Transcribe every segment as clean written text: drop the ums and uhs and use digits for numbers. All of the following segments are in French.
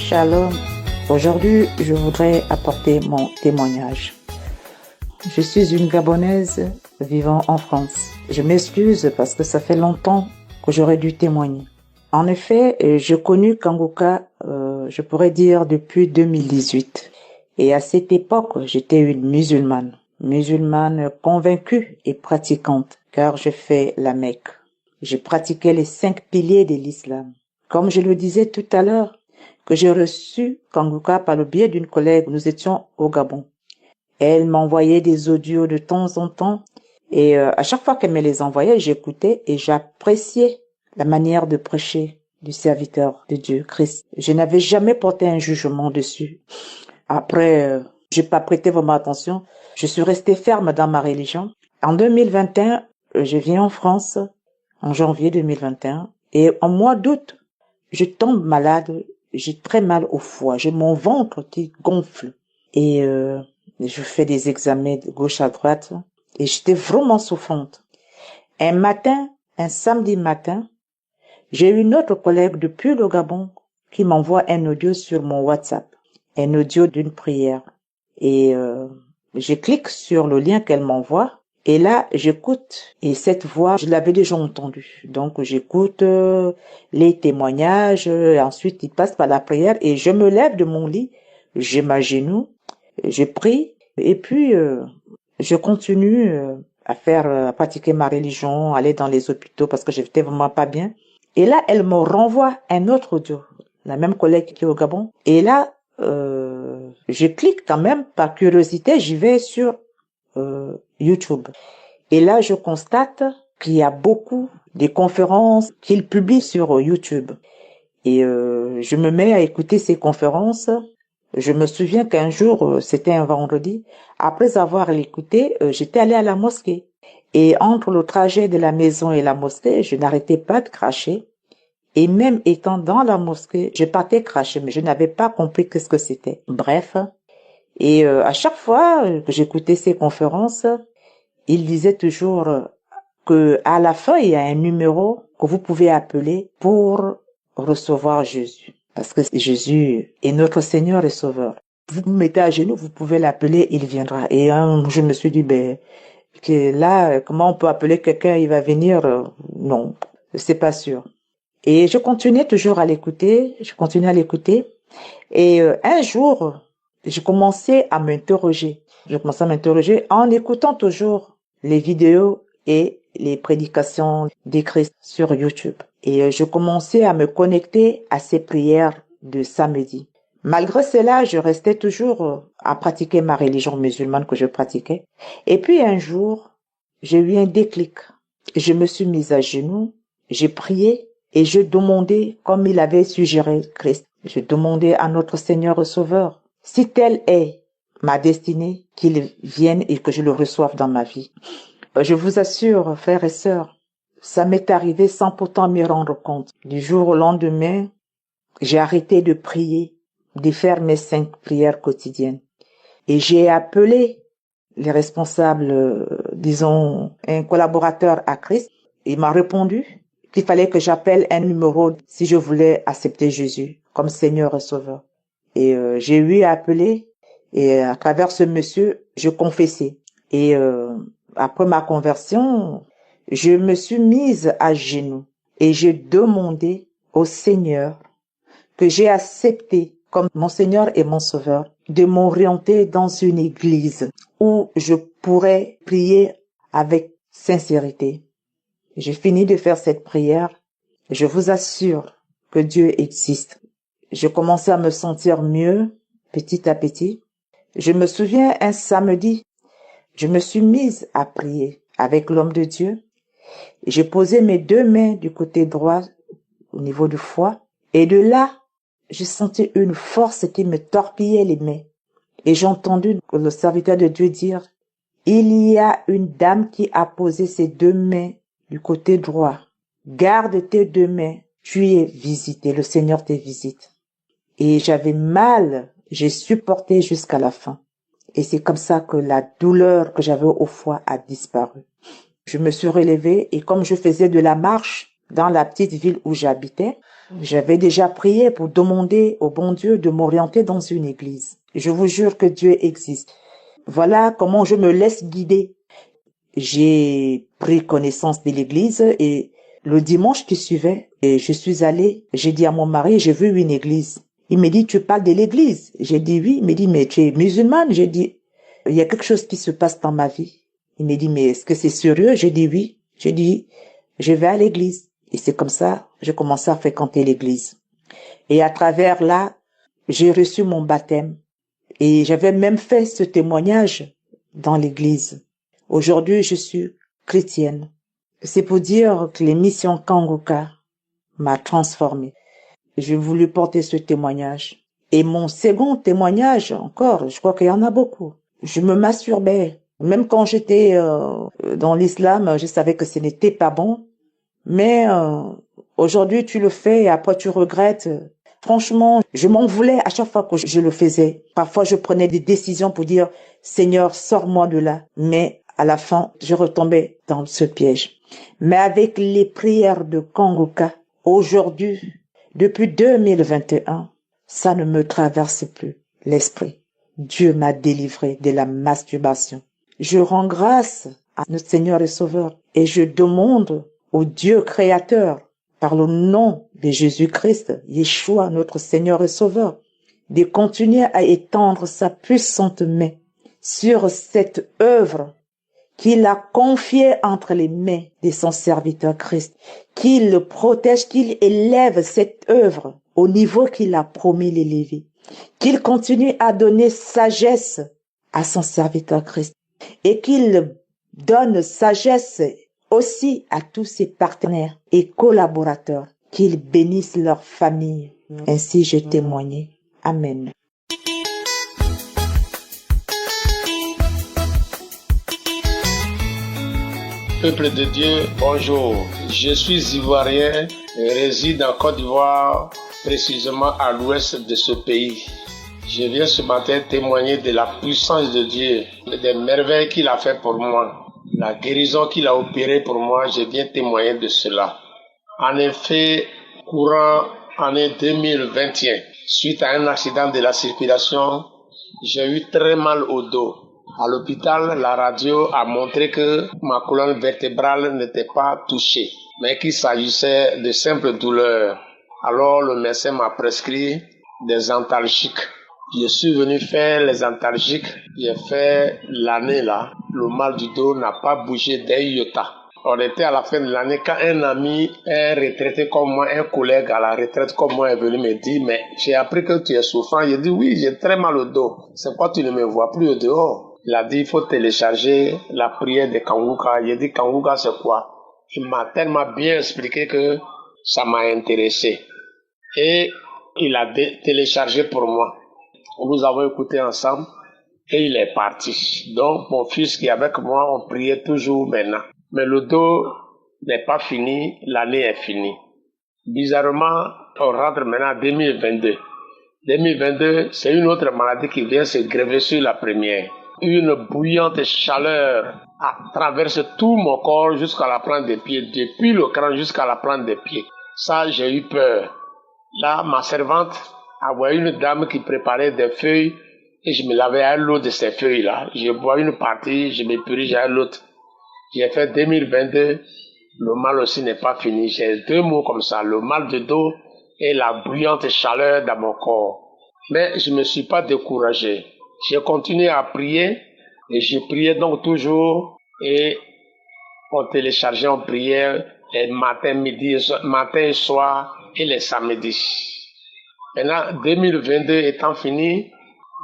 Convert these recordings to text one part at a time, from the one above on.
Shalom. Aujourd'hui, je voudrais apporter mon témoignage. Je suis une Gabonaise vivant en France. Je m'excuse parce que ça fait longtemps que j'aurais dû témoigner. En effet, j'ai connu Kanguka, je pourrais dire depuis 2018. Et à cette époque, j'étais une musulmane convaincue et pratiquante, car je fais la Mecque. Je pratiquais les 5 piliers de l'islam. Comme je le disais tout à l'heure, que j'ai reçu Kanguka par le biais d'une collègue, nous étions au Gabon. Elle m'envoyait des audios de temps en temps et à chaque fois qu'elle me les envoyait, j'écoutais et j'appréciais la manière de prêcher du serviteur de Dieu, Christ. Je n'avais jamais porté un jugement dessus. Après, j'ai pas prêté vraiment attention. Je suis restée ferme dans ma religion. En 2021, je viens en France, en janvier 2021, et en mois d'août, je tombe malade. J'ai très mal au foie. J'ai mon ventre qui gonfle. Et je fais des examens de gauche à droite. Et j'étais vraiment souffrante. Un samedi matin, j'ai une autre collègue depuis le Gabon qui m'envoie un audio sur mon WhatsApp. Un audio d'une prière. Et je clique sur le lien qu'elle m'envoie. Et là, j'écoute. Et cette voix, je l'avais déjà entendue. Donc, j'écoute les témoignages. Et ensuite, il passe par la prière. Et je me lève de mon lit. Je m'agenouille. Je prie. Et puis, je continue à pratiquer ma religion, aller dans les hôpitaux parce que j'étais vraiment pas bien. Et là, elle me renvoie un autre audio. La même collègue qui est au Gabon. Et là, je clique quand même par curiosité. J'y vais sur YouTube. Et là, je constate qu'il y a beaucoup de conférences qu'il publie sur YouTube. Et je me mets à écouter ces conférences. Je me souviens qu'un jour, c'était un vendredi, après avoir écouté, j'étais allée à la mosquée. Et entre le trajet de la maison et la mosquée, je n'arrêtais pas de cracher. Et même étant dans la mosquée, je partais cracher, mais je n'avais pas compris qu'est-ce que c'était. Bref. Et à chaque fois que j'écoutais ces conférences, il disait toujours que à la fin, il y a un numéro que vous pouvez appeler pour recevoir Jésus. Parce que Jésus est notre Seigneur et Sauveur. Vous vous mettez à genoux, vous pouvez l'appeler, il viendra. Et je me suis dit, que là, comment on peut appeler quelqu'un, il va venir? Non, c'est pas sûr. Et je continuais toujours à l'écouter, Et un jour, j'ai commencé à m'interroger. Je commençais à m'interroger en écoutant toujours les vidéos et les prédications des Christ sur YouTube. Et je commençais à me connecter à ces prières de samedi. Malgré cela, je restais toujours à pratiquer ma religion musulmane que je pratiquais. Et puis un jour, j'ai eu un déclic. Je me suis mise à genoux, j'ai prié et je demandais, comme il avait suggéré Christ, je demandais à notre Seigneur et Sauveur, si telle est ma destinée, qu'il vienne et que je le reçoive dans ma vie. Je vous assure, frères et sœurs, ça m'est arrivé sans pourtant m'y rendre compte. Du jour au lendemain, j'ai arrêté de prier, de faire mes 5 prières quotidiennes. Et j'ai appelé les responsables, disons, un collaborateur à Christ. Il m'a répondu qu'il fallait que j'appelle un numéro si je voulais accepter Jésus comme Seigneur et Sauveur. Et j'ai eu à appeler et à travers ce monsieur, je confessais. Et après ma conversion, je me suis mise à genoux et j'ai demandé au Seigneur que j'ai accepté comme mon Seigneur et mon Sauveur de m'orienter dans une église où je pourrais prier avec sincérité. J'ai fini de faire cette prière. Je vous assure que Dieu existe. Je commençais à me sentir mieux petit à petit. Je me souviens un samedi, je me suis mise à prier avec l'homme de Dieu. J'ai posé mes 2 mains du côté droit au niveau du foie et de là, j'ai senti une force qui me torpillait les mains. Et j'ai entendu le serviteur de Dieu dire, il y a une dame qui a posé ses 2 mains du côté droit. Garde tes 2 mains, tu es visité, le Seigneur te visite. Et j'avais mal, j'ai supporté jusqu'à la fin. Et c'est comme ça que la douleur que j'avais au foie a disparu. Je me suis relevée et comme je faisais de la marche dans la petite ville où j'habitais, J'avais déjà prié pour demander au bon Dieu de m'orienter dans une église. Je vous jure que Dieu existe. Voilà comment je me laisse guider. J'ai pris connaissance de l'église et le dimanche qui suivait, et je suis allée, j'ai dit à mon mari, j'ai vu une église. Il me dit, tu parles de l'église? J'ai dit oui. Il me dit, mais tu es musulmane? J'ai dit, il y a quelque chose qui se passe dans ma vie. Il me dit, mais est-ce que c'est sérieux? J'ai dit oui. J'ai dit, je vais à l'église. Et c'est comme ça, j'ai commencé à fréquenter l'église. Et à travers là, j'ai reçu mon baptême. Et j'avais même fait ce témoignage dans l'église. Aujourd'hui, je suis chrétienne. C'est pour dire que l'émission Kanguka m'a transformée. J'ai voulu porter ce témoignage. Et mon second témoignage, encore, je crois qu'il y en a beaucoup. Je me masturbais. Même quand j'étais dans l'islam, je savais que ce n'était pas bon. Mais aujourd'hui, tu le fais et après tu regrettes. Franchement, je m'en voulais à chaque fois que je le faisais. Parfois, je prenais des décisions pour dire, Seigneur, sors-moi de là. Mais à la fin, je retombais dans ce piège. Mais avec les prières de Kanguka, aujourd'hui, depuis 2021, ça ne me traverse plus l'esprit. Dieu m'a délivré de la masturbation. Je rends grâce à notre Seigneur et Sauveur et je demande au Dieu créateur, par le nom de Jésus-Christ, Yeshua, notre Seigneur et Sauveur, de continuer à étendre sa puissante main sur cette œuvre qu'il a confiée entre les mains de son serviteur Christ, qu'il le protège, qu'il élève cette œuvre au niveau qu'il a promis l'élever, qu'il continue à donner sagesse à son serviteur Christ et qu'il donne sagesse aussi à tous ses partenaires et collaborateurs, qu'ils bénissent leur famille. Ainsi j'ai témoigné. Amen. Peuple de Dieu, bonjour. Je suis ivoirien et réside en Côte d'Ivoire, précisément à l'ouest de ce pays. Je viens ce matin témoigner de la puissance de Dieu, des merveilles qu'il a fait pour moi, la guérison qu'il a opérée pour moi. Je viens témoigner de cela. En effet, courant année 2021, suite à un accident de la circulation, j'ai eu très mal au dos. À l'hôpital, la radio a montré que ma colonne vertébrale n'était pas touchée, mais qu'il s'agissait de simples douleurs. Alors le médecin m'a prescrit des antalgiques. Je suis venu faire les antalgiques. J'ai fait l'année là. Le mal du dos n'a pas bougé d'un iota. On était à la fin de l'année quand un ami, un retraité comme moi, un collègue à la retraite comme moi est venu me dire, mais j'ai appris que tu es souffrant. J'ai dit oui, j'ai très mal au dos. C'est pourquoi tu ne me vois plus au dehors? Il a dit, il faut télécharger la prière de Kanguka. J'ai dit, Kanguka, c'est quoi? Il m'a tellement bien expliqué que ça m'a intéressé. Et il a téléchargé pour moi. Nous avons écouté ensemble et il est parti. Donc, mon fils qui est avec moi, on priait toujours maintenant. Mais le dos n'est pas fini, l'année est finie. Bizarrement, on rentre maintenant en 2022. 2022, c'est une autre maladie qui vient se grever sur la première. Une bouillante chaleur traverse tout mon corps jusqu'à la plante des pieds, depuis le crâne jusqu'à la plante des pieds. Ça, j'ai eu peur. Là, ma servante a vu une dame qui préparait des feuilles et je me lavais à l'eau de ces feuilles-là. Je bois une partie, je me purige à l'autre. J'ai fait 2022, le mal aussi n'est pas fini. J'ai deux mots comme ça, le mal de dos et la bouillante chaleur dans mon corps. Mais je ne me suis pas découragé. J'ai continué à prier et je priais donc toujours et on téléchargeait en prière les matins, midi, matin et soir et les samedis. Maintenant, 2022 étant fini,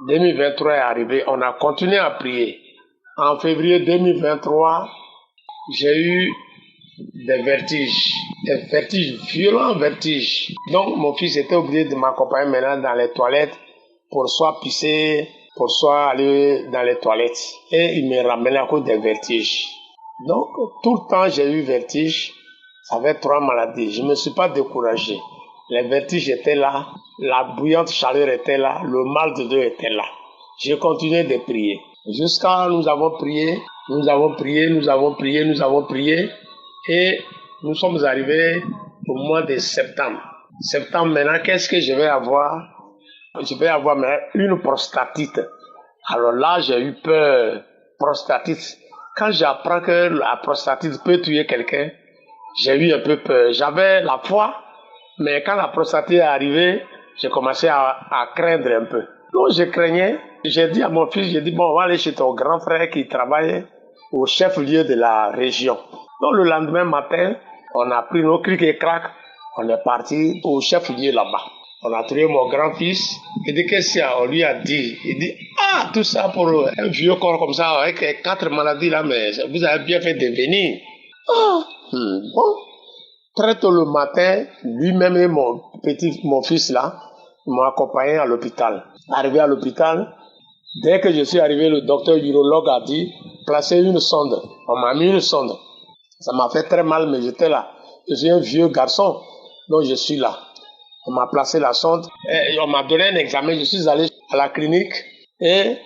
2023 est arrivé, on a continué à prier. En février 2023, j'ai eu des vertiges, violents vertiges. Donc, mon fils était obligé de m'accompagner maintenant dans les toilettes pour soit pisser, pour soit aller dans les toilettes. Et il me ramenait à cause des vertiges. Donc, tout le temps, j'ai eu vertige. Ça fait 3 maladies. Je ne me suis pas découragé. Les vertiges étaient là, la bouillante chaleur était là, le mal de dos était là. J'ai continué de prier. Jusqu'à nous avons prié, et nous sommes arrivés au mois de septembre. septembre maintenant, qu'est-ce que je vais avoir? Je vais avoir une prostatite. Alors là, j'ai eu peur. Prostatite. Quand j'apprends que la prostatite peut tuer quelqu'un, j'ai eu un peu peur. J'avais la foi, mais quand la prostatite est arrivée, j'ai commencé à craindre un peu. Donc je craignais. J'ai dit à mon fils, j'ai dit, bon, on va aller chez ton grand frère qui travaille au chef-lieu de la région. Donc le lendemain matin, on a pris nos crics et cracs, on est parti au chef-lieu là-bas. On a trouvé mon grand-fils. Il dit, qu'est-ce qu'il y a? On lui a dit. Il dit, ah, tout ça pour un vieux corps comme ça, avec 4 maladies là, mais vous avez bien fait de venir. Ah, bon. Très tôt le matin, lui-même et mon fils là, m'ont accompagné à l'hôpital. Arrivé à l'hôpital, dès que je suis arrivé, le docteur urologue a dit, placez une sonde. On m'a mis une sonde. Ça m'a fait très mal, mais j'étais là. Je suis un vieux garçon, donc je suis là. On m'a placé la sonde et on m'a donné un examen. Je suis allé à la clinique et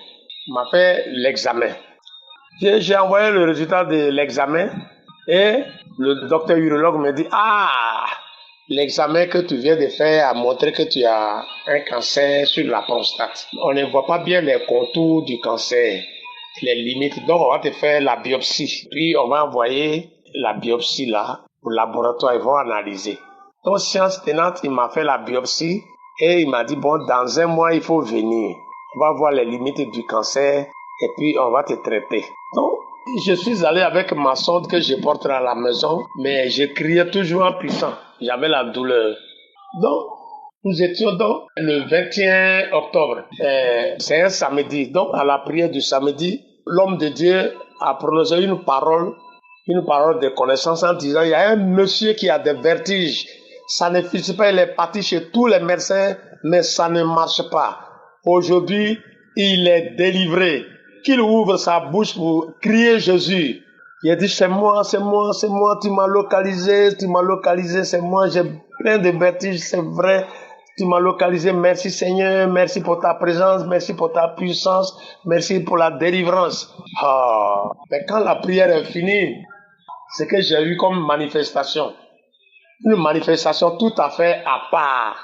on m'a fait l'examen. J'ai envoyé le résultat de l'examen et le docteur urologue me dit, ah, l'examen que tu viens de faire a montré que tu as un cancer sur la prostate. On ne voit pas bien les contours du cancer, les limites. Donc on va te faire la biopsie. Puis on va envoyer la biopsie là au laboratoire. Ils vont analyser. Donc, science tenante, il m'a fait la biopsie et il m'a dit, bon, dans un mois, il faut venir. On va voir les limites du cancer et puis on va te traiter. Donc, je suis allé avec ma sonde que je porte à la maison, mais je criais toujours en puissant. J'avais la douleur. Donc, nous étions donc le 21 octobre. C'est un samedi. Donc, à la prière du samedi, l'homme de Dieu a prononcé une parole de connaissance en disant, il y a un monsieur qui a des vertiges. Ça ne fixe pas, il est parti chez tous les médecins, mais ça ne marche pas. Aujourd'hui, il est délivré. Qu'il ouvre sa bouche pour crier Jésus. Il a dit, c'est moi, tu m'as localisé, c'est moi, j'ai plein de vertiges, c'est vrai. Tu m'as localisé, merci Seigneur, merci pour ta présence, merci pour ta puissance, merci pour la délivrance. Ah, mais quand la prière est finie, c'est que j'ai eu comme manifestation. Une manifestation tout à fait à part.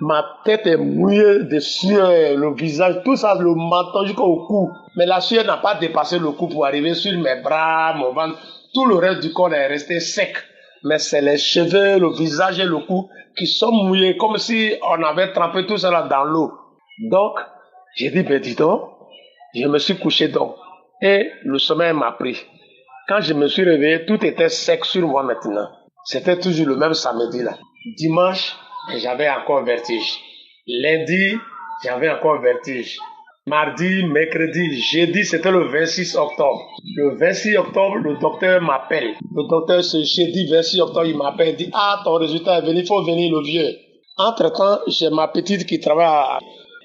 Ma tête est mouillée de sueur, le visage, tout ça, le menton jusqu'au cou. Mais la sueur n'a pas dépassé le cou pour arriver sur mes bras, mon ventre. Tout le reste du corps est resté sec. Mais c'est les cheveux, le visage et le cou qui sont mouillés, comme si on avait trempé tout ça dans l'eau. Donc, j'ai dit, ben dis donc, je me suis couché donc. Et le sommeil m'a pris. Quand je me suis réveillé, tout était sec sur moi maintenant. C'était toujours le même samedi là. Dimanche, j'avais encore vertige. Lundi, j'avais encore vertige. Mardi, mercredi, jeudi, c'était le 26 octobre. Le 26 octobre, le docteur m'appelle. Le docteur, ce jeudi 26 octobre, il m'appelle, il dit, ah, ton résultat est venu, il faut venir le vieux. Entre-temps, j'ai ma petite qui travaille,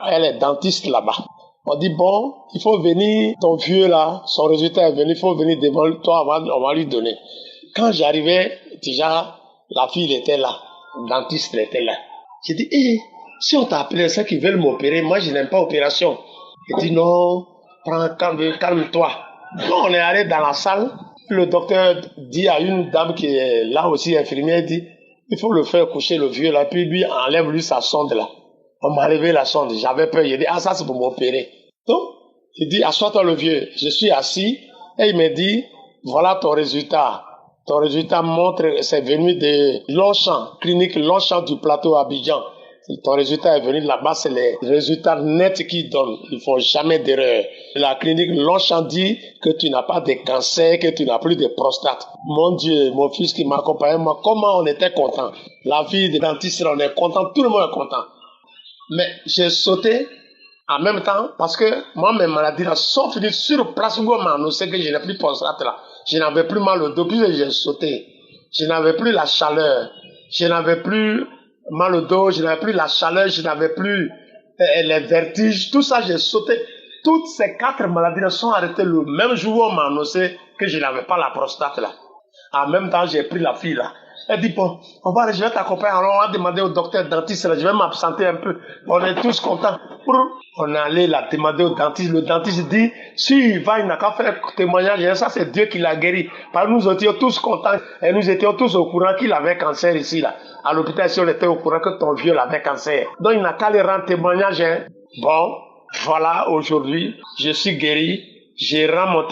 elle est dentiste là-bas. On dit, bon, il faut venir, ton vieux là, son résultat est venu, il faut venir devant toi, on va lui donner. Quand j'arrivais, déjà, la fille était là, le dentiste était là. J'ai dit, si on t'a appelé ça qu'ils veulent m'opérer, moi je n'aime pas opération. Il dit, non, calme-toi. Donc on est allé dans la salle, le docteur dit à une dame qui est là aussi infirmière, il dit, il faut le faire coucher le vieux là, puis lui enlève lui sa sonde là. On m'a enlevé la sonde, j'avais peur, il dit, ah ça c'est pour m'opérer. Donc, il dit, assois-toi le vieux. Je suis assis et il me dit, voilà ton résultat. Ton résultat montre, c'est venu de Longchamp, clinique Longchamp du plateau Abidjan. Ton résultat est venu là-bas, c'est les résultats nets qui donnent. Il ne faut jamais d'erreur. La clinique Longchamp dit que tu n'as pas de cancer, que tu n'as plus de prostate. Mon Dieu, mon fils qui m'accompagnait, moi, comment on était content. La vie des dentistes, on est content, tout le monde est content. Mais j'ai sauté en même temps parce que moi, mes maladies là sont finies sur place où on m'a annoncé que je n'ai plus de prostate là. Je n'avais plus mal au dos, puis j'ai sauté. Je n'avais plus la chaleur. Je n'avais plus mal au dos, je n'avais plus la chaleur, je n'avais plus les vertiges. Tout ça, j'ai sauté. Toutes ces 4 maladies sont arrêtées le même jour où on m'a annoncé que je n'avais pas la prostate là. En même temps, j'ai pris la fille là. Elle dit, bon, je vais t'accompagner. Alors, on va demander au docteur dentiste, là, je vais m'absenter un peu. On est tous contents. On est allé la demander au dentiste. Le dentiste dit, si il va, il n'a qu'à faire témoignage. Et ça, c'est Dieu qui l'a guéri. Parce que nous étions tous contents. Et nous étions tous au courant qu'il avait cancer ici, là. À l'hôpital, si on était au courant que ton vieux avait cancer. Donc, il n'a qu'à aller rendre témoignage. Hein. Bon, voilà, aujourd'hui, je suis guéri. Je rends mon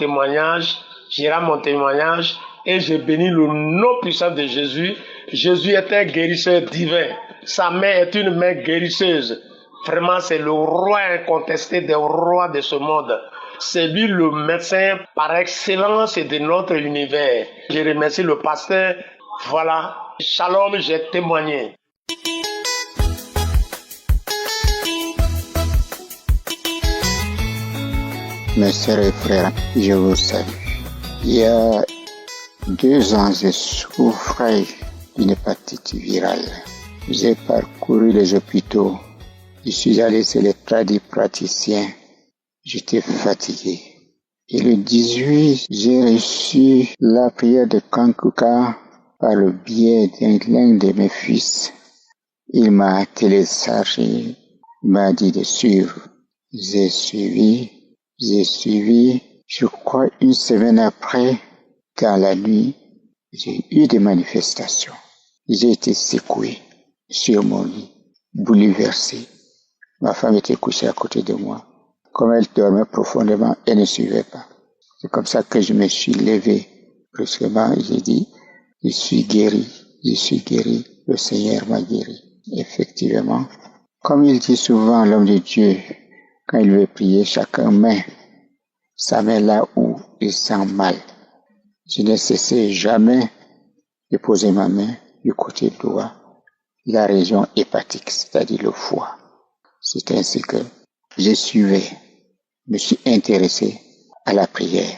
témoignage. Et je bénis le nom puissant de Jésus. Jésus est un guérisseur divin. Sa main est une main guérisseuse. Vraiment, c'est le roi incontesté des rois de ce monde. C'est lui le médecin par excellence de notre univers. Je remercie le pasteur. Voilà. Shalom, j'ai témoigné. Mes sœurs et frères, je vous salue. Il y a 2 ans, je souffrais d'une hépatite virale. J'ai parcouru les hôpitaux. Je suis allé chez les praticiens. J'étais fatigué. Et le 18, j'ai reçu la prière de Kankuka par le biais d'un de mes fils. Il m'a téléchargé, il m'a dit de suivre. J'ai suivi. Je crois 1 semaine après, dans la nuit, j'ai eu des manifestations. J'ai été secoué sur mon lit, bouleversé. Ma femme était couchée à côté de moi. Comme elle dormait profondément, elle ne suivait pas. C'est comme ça que je me suis levé. Brusquement, j'ai dit, je suis guéri, le Seigneur m'a guéri. Effectivement, comme il dit souvent l'homme de Dieu, quand il veut prier, chacun met sa main là où il sent mal. Je n'ai cessé jamais de poser ma main du côté droit, la région hépatique, c'est-à-dire le foie. C'est ainsi que je me suis intéressé à la prière,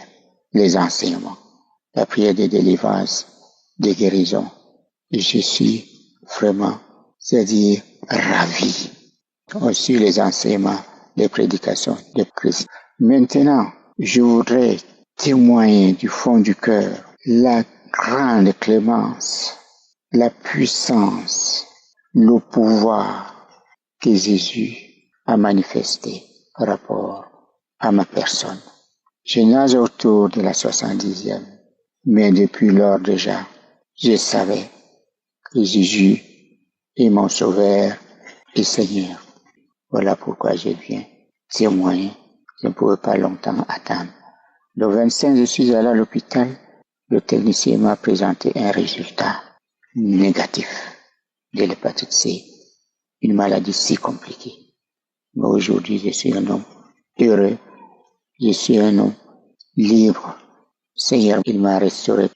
les enseignements, la prière de délivrance, de guérison. Et je suis vraiment, c'est-à-dire ravi. Aussi les enseignements, les prédications de Christ. Maintenant, je voudrais témoigner du fond du cœur la grande clémence, la puissance, le pouvoir que Jésus a manifesté par rapport à ma personne. Je nage autour de la 70e, mais depuis lors déjà, je savais que Jésus est mon sauveur et Seigneur. Voilà pourquoi je viens témoigner. Je ne pouvais pas longtemps attendre. Le 25, je suis allé à l'hôpital. Le technicien m'a présenté un résultat négatif de l'hépatite C. Une maladie si compliquée. Mais aujourd'hui, je suis un homme heureux. Je suis un homme libre. Seigneur, il m'a restauré.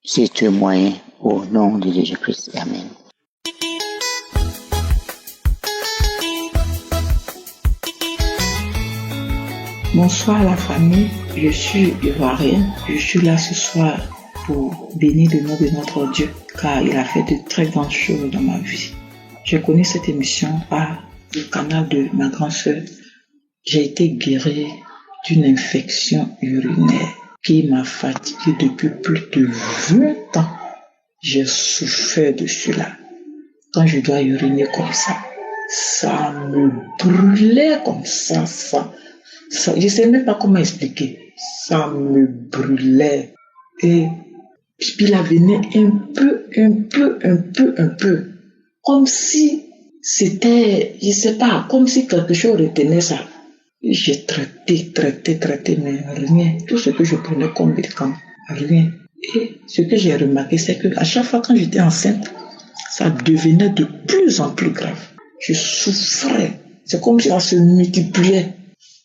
J'ai témoigné au nom de Jésus-Christ. Amen. Bonsoir la famille, je suis ivoirienne. Je suis là ce soir pour bénir le nom de notre Dieu, car il a fait de très grandes choses dans ma vie. J'ai connu cette émission par le canal de ma grande sœur. J'ai été guérie d'une infection urinaire qui m'a fatiguée depuis plus de 20 ans. J'ai souffert de cela. Quand je dois uriner comme ça me brûlait comme ça. Je ne sais même pas comment expliquer. Ça me brûlait. Et puis là venait un peu. Comme si c'était, je ne sais pas, comme si quelque chose retenait ça. J'ai traité, mais rien. Tout ce que je prenais comme médicament, rien. Et ce que j'ai remarqué, c'est qu'à chaque fois quand j'étais enceinte, ça devenait de plus en plus grave. Je souffrais. C'est comme si ça se multipliait.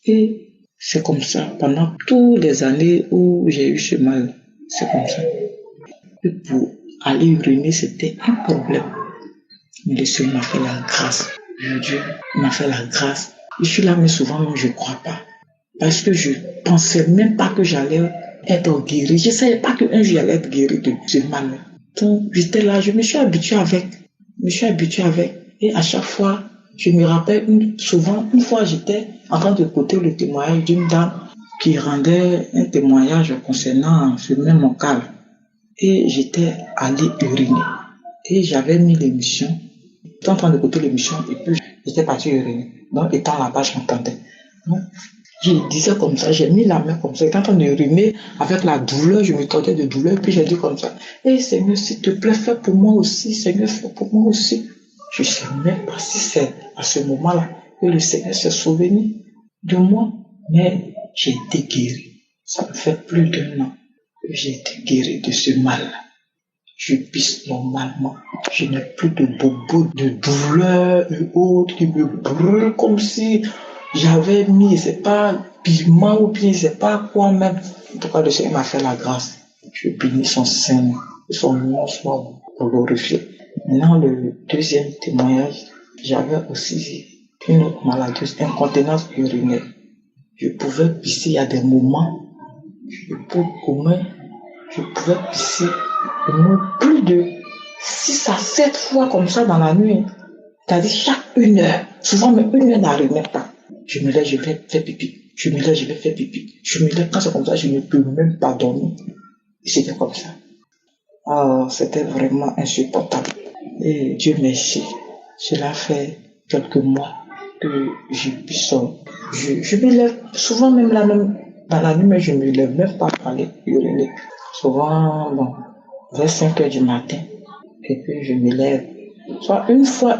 Et c'est comme ça, pendant toutes les années où j'ai eu ce mal, c'est comme ça. Et pour aller uriner, c'était un problème. Mais le Seigneur m'a fait la grâce. Mon Dieu m'a fait la grâce. Je suis là, mais souvent, même, je ne crois pas. Parce que je ne pensais même pas que j'allais être guéri. Je ne savais pas qu'un jour j'allais être guéri de ce mal. Donc, j'étais là, je me suis habitué avec. Et à chaque fois, je me rappelle, souvent, une fois, j'étais en train d'écouter le témoignage d'une dame qui rendait un témoignage concernant ce même cas. Et j'étais allé uriner. Et j'avais mis l'émission. J'étais en train d'écouter l'émission et puis j'étais parti uriner. Donc, étant là-bas, je m'entendais. Donc, Je disais comme ça, j'ai mis la main comme ça, j'étais en train de rimer avec la douleur, je me tordais de douleur, puis j'ai dit comme ça, Seigneur, s'il te plaît, fais pour moi aussi, Seigneur, fais pour moi aussi. Je ne sais même pas si c'est à ce moment-là que le Seigneur s'est souvenu de moi, mais j'ai été guéri. Ça me fait plus d'1 an que j'ai été guéri de ce mal-là. Je pisse normalement. Je n'ai plus de bobos, de douleur et autres qui me brûlent comme si j'avais mis, c'est pas piment ou bien c'est pas quoi même. En tout cas, le Seigneur m'a fait la grâce. Je bénis son Seigneur, son nom soit glorifié. Maintenant, le deuxième témoignage, j'avais aussi une autre maladie, incontinence urinaire. Je pouvais pisser, il y a des moments, je pouvais pisser plus de 6 à 7 fois comme ça dans la nuit. C'est-à-dire chaque 1 heure. Souvent même 1 heure n'arrivait pas. Je me lève, je vais faire pipi. Je me lève, je vais faire pipi. Je me lève, quand c'est comme ça, je ne peux même pas dormir. C'était comme ça. Ah, c'était vraiment insupportable. Et Dieu merci. Cela fait quelques mois que je puisse. Je me lève souvent même dans la nuit, mais je ne me lève même pas pour aller uriner. Souvent, vers 5 heures du matin, et puis je me lève. Soit une fois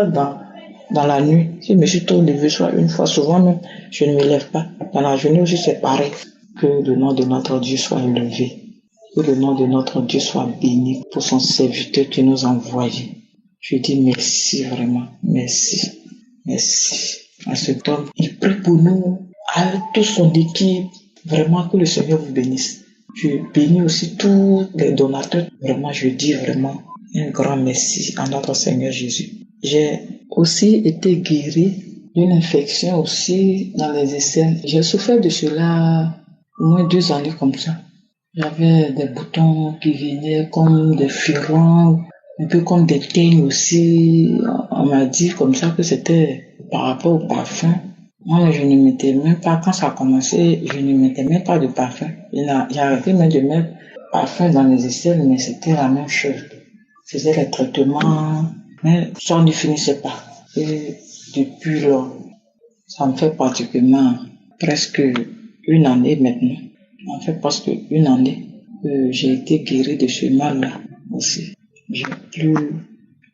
dans la nuit, si je me suis trop levé, soit une fois, souvent même, je ne me lève pas. Dans la journée aussi, c'est pareil. Que le nom de notre Dieu soit élevé. Que le nom de notre Dieu soit béni pour son serviteur qui nous a envoyés. Je dis merci vraiment, merci, merci à cet homme. Il prie pour nous, à toute son équipe, vraiment que le Seigneur vous bénisse. Je bénis aussi tous les donateurs. Vraiment, je dis vraiment un grand merci à notre Seigneur Jésus. J'ai aussi été guéri d'une infection aussi dans les aisselles. J'ai souffert de cela au moins 2 années comme ça. J'avais des boutons qui venaient comme des furents, un peu comme des teignes aussi. On m'a dit comme ça que c'était par rapport au parfum. Moi, je ne mettais même pas, quand ça a commencé, je ne mettais même pas de parfum. J'ai arrêté même de mettre parfum dans les aisselles, mais c'était la même chose. Je faisais les traitements, mais ça ne finissait pas. Et depuis lors, ça me fait pratiquement presque 1 année maintenant. En fait, presque 1 année que j'ai été guéri de ce mal-là aussi. J'ai plus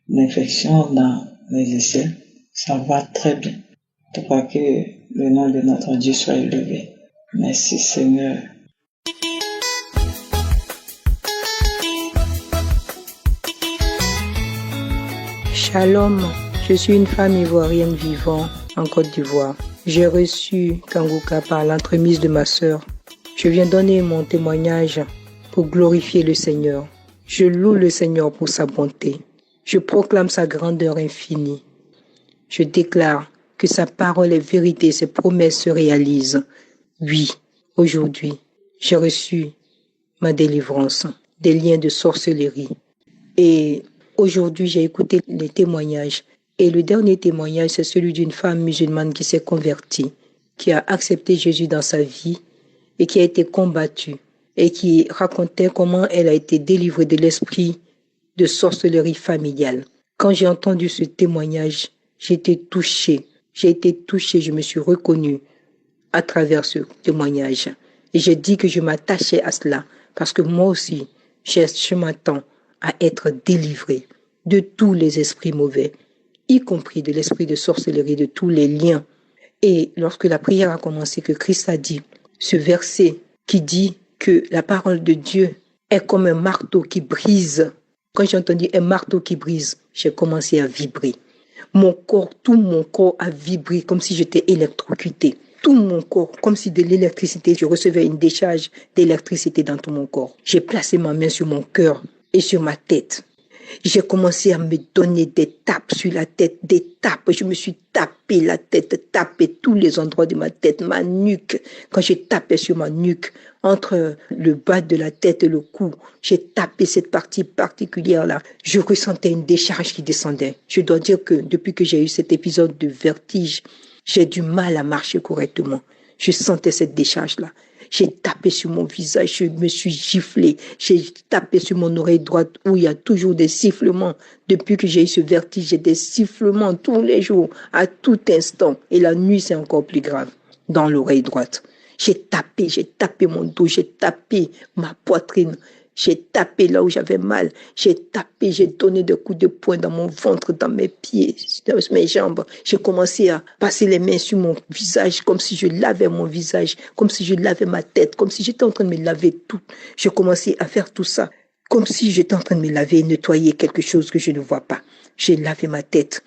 d'infection dans les aisselles. Ça va très bien. En tout cas, que le nom de notre Dieu soit élevé. Merci Seigneur. Shalom, je suis une femme ivoirienne vivant en Côte d'Ivoire. J'ai reçu Kangouka par l'entremise de ma sœur. Je viens donner mon témoignage pour glorifier le Seigneur. Je loue le Seigneur pour sa bonté. Je proclame sa grandeur infinie. Je déclare que sa parole est vérité, ses promesses se réalisent. Oui, aujourd'hui, j'ai reçu ma délivrance des liens de sorcellerie. Et aujourd'hui, j'ai écouté les témoignages. Et le dernier témoignage, c'est celui d'une femme musulmane qui s'est convertie, qui a accepté Jésus dans sa vie et qui a été combattue et qui racontait comment elle a été délivrée de l'esprit de sorcellerie familiale. Quand j'ai entendu ce témoignage, j'ai été touchée, je me suis reconnue à travers ce témoignage. Et j'ai dit que je m'attachais à cela parce que moi aussi, je m'attends à être délivrée de tous les esprits mauvais, y compris de l'esprit de sorcellerie, de tous les liens. Et lorsque la prière a commencé, que Christ a dit, ce verset qui dit que la parole de Dieu est comme un marteau qui brise. Quand j'ai entendu un marteau qui brise, j'ai commencé à vibrer. Tout mon corps a vibré comme si j'étais électrocutée. Tout mon corps, comme si de l'électricité, je recevais une décharge d'électricité dans tout mon corps. J'ai placé ma main sur mon cœur et sur ma tête. J'ai commencé à me donner des tapes sur la tête, des tapes. Je me suis tapé la tête, tapé tous les endroits de ma tête, ma nuque. Quand j'ai tapé sur ma nuque, entre le bas de la tête et le cou, j'ai tapé cette partie particulière-là. Je ressentais une décharge qui descendait. Je dois dire que depuis que j'ai eu cet épisode de vertige, j'ai du mal à marcher correctement. Je sentais cette décharge-là. J'ai tapé sur mon visage, je me suis giflé. J'ai tapé sur mon oreille droite où il y a toujours des sifflements. Depuis que j'ai eu ce vertige, j'ai des sifflements tous les jours, à tout instant. Et la nuit, c'est encore plus grave. dans l'oreille droite. J'ai tapé mon dos, j'ai tapé ma poitrine, j'ai tapé là où j'avais mal, j'ai donné des coups de poing dans mon ventre, dans mes pieds, dans mes jambes. J'ai commencé à passer les mains sur mon visage comme si je lavais mon visage, comme si je lavais ma tête, comme si j'étais en train de me laver tout. J'ai commencé à faire tout ça comme si j'étais en train de me laver et nettoyer quelque chose que je ne vois pas. J'ai lavé ma tête.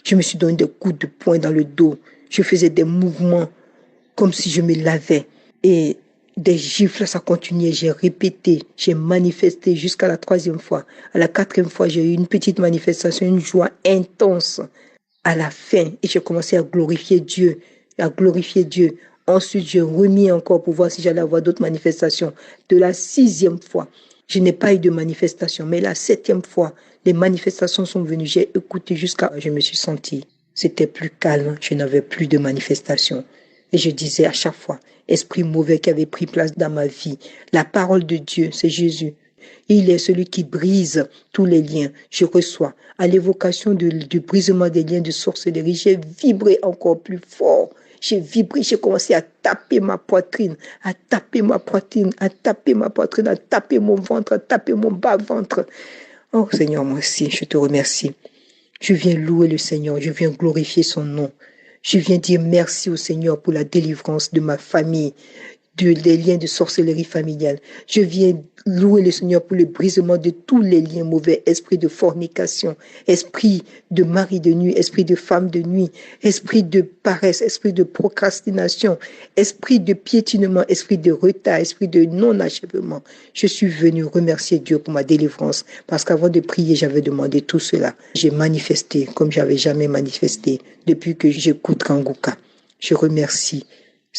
Je me suis donné des coups de poing dans le dos. Je faisais des mouvements comme si je me lavais. Et des gifles, ça continuait. J'ai répété, j'ai manifesté jusqu'à la 3e fois. À la 4e fois, j'ai eu une petite manifestation, une joie intense. À la fin, et j'ai commencé à glorifier Dieu. Ensuite, j'ai remis encore pour voir si j'allais avoir d'autres manifestations. De la 6e fois, je n'ai pas eu de manifestation. Mais la 7e fois, les manifestations sont venues. J'ai écouté jusqu'à... Je me suis senti. C'était plus calme. Je n'avais plus de manifestations. Et je disais à chaque fois, esprit mauvais qui avait pris place dans ma vie. La parole de Dieu, c'est Jésus. Il est celui qui brise tous les liens. Je reçois. À l'évocation du brisement des liens de sorcellerie, j'ai vibré encore plus fort. J'ai vibré, j'ai commencé à taper ma poitrine, à taper mon ventre, à taper mon bas-ventre. Oh Seigneur, moi aussi, je te remercie. Je viens louer le Seigneur, je viens glorifier son nom. Je viens dire merci au Seigneur pour la délivrance de ma famille, des liens de sorcellerie familiale. Je viens louer le Seigneur pour le brisement de tous les liens mauvais, esprit de fornication, esprit de mari de nuit, esprit de femme de nuit, esprit de paresse, esprit de procrastination, esprit de piétinement, esprit de retard, esprit de non-achèvement. Je suis venu remercier Dieu pour ma délivrance parce qu'avant de prier, j'avais demandé tout cela. J'ai manifesté comme j'avais jamais manifesté depuis que j'écoute Kanguka. Je remercie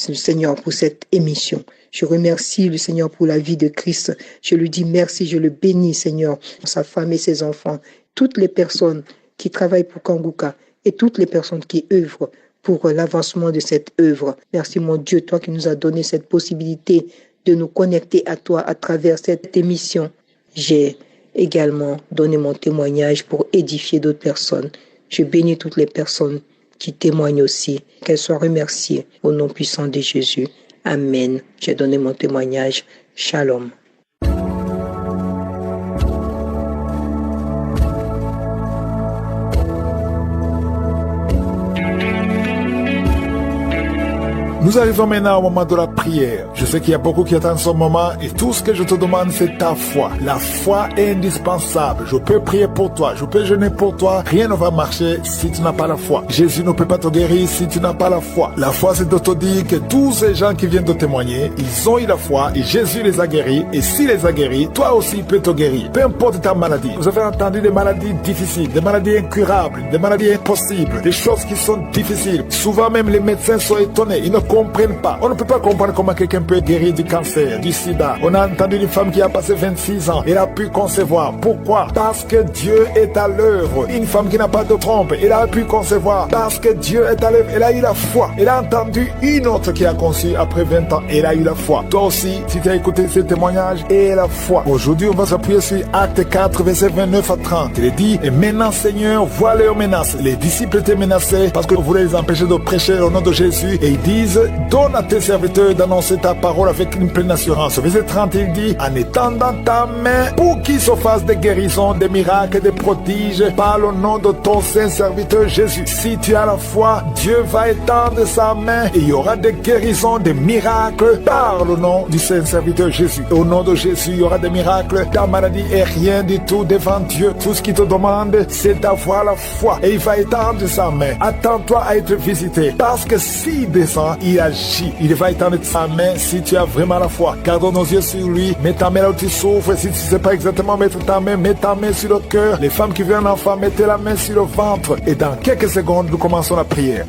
le Seigneur pour cette émission. Je remercie le Seigneur pour la vie de Christ. Je lui dis merci, je le bénis, Seigneur, pour sa femme et ses enfants, toutes les personnes qui travaillent pour Kanguka et toutes les personnes qui œuvrent pour l'avancement de cette œuvre. Merci mon Dieu, toi qui nous as donné cette possibilité de nous connecter à toi à travers cette émission. J'ai également donné mon témoignage pour édifier d'autres personnes. Je bénis toutes les personnes qui témoignent aussi, qu'elles soient remerciées au nom puissant de Jésus. Amen. J'ai donné mon témoignage. Shalom. Nous arrivons maintenant au moment de la prière. Je sais qu'il y a beaucoup qui attendent ce moment et tout ce que je te demande, c'est ta foi. La foi est indispensable. Je peux prier pour toi, je peux jeûner pour toi. Rien ne va marcher si tu n'as pas la foi. Jésus ne peut pas te guérir si tu n'as pas la foi. La foi, c'est de te dire que tous ces gens qui viennent de témoigner, ils ont eu la foi et Jésus les a guéris. Et s'il les a guéris, toi aussi peut te guérir. Peu importe ta maladie. Vous avez entendu des maladies difficiles, des maladies incurables, des maladies impossibles, des choses qui sont difficiles. Souvent même les médecins sont étonnés. Ils ne comprennent pas. On ne peut pas comprendre comment quelqu'un peut guérir du cancer, du sida. On a entendu une femme qui a passé 26 ans. Elle a pu concevoir. Pourquoi? Parce que Dieu est à l'œuvre. Une femme qui n'a pas de trompe, elle a pu concevoir. Parce que Dieu est à l'œuvre. Elle a eu la foi. Elle a entendu une autre qui a conçu après 20 ans. Elle a eu la foi. Toi aussi, si tu as écouté ce témoignage, et la foi. Aujourd'hui, on va s'appuyer sur Acte 4, versets 29 à 30. Il est dit, et maintenant, Seigneur, vois leurs menaces. Les disciples étaient menacés parce que vous voulez les empêcher de prêcher au nom de Jésus. Et ils disent, donne à tes serviteurs d'annoncer ta parole avec une pleine assurance. Verset 30, il dit, en étendant ta main pour qu'ils se fassent des guérisons, des miracles, des prodiges, par le nom de ton saint serviteur Jésus. Si tu as la foi, Dieu va étendre sa main et il y aura des guérisons, des miracles par le nom du saint serviteur Jésus. Au nom de Jésus, il y aura des miracles. Ta maladie est rien du tout devant Dieu. Tout ce qu'il te demande, c'est d'avoir la foi et il va étendre sa main. Attends-toi à être visité parce que s'il descend, il agit. Il va étendre sa main si tu as vraiment la foi. Garde nos yeux sur lui. Mets ta main là où tu souffres. Si tu ne sais pas exactement mettre ta main, mets ta main sur le cœur. Les femmes qui veulent un enfant, mettez la main sur le ventre. Et dans quelques secondes, nous commençons la prière.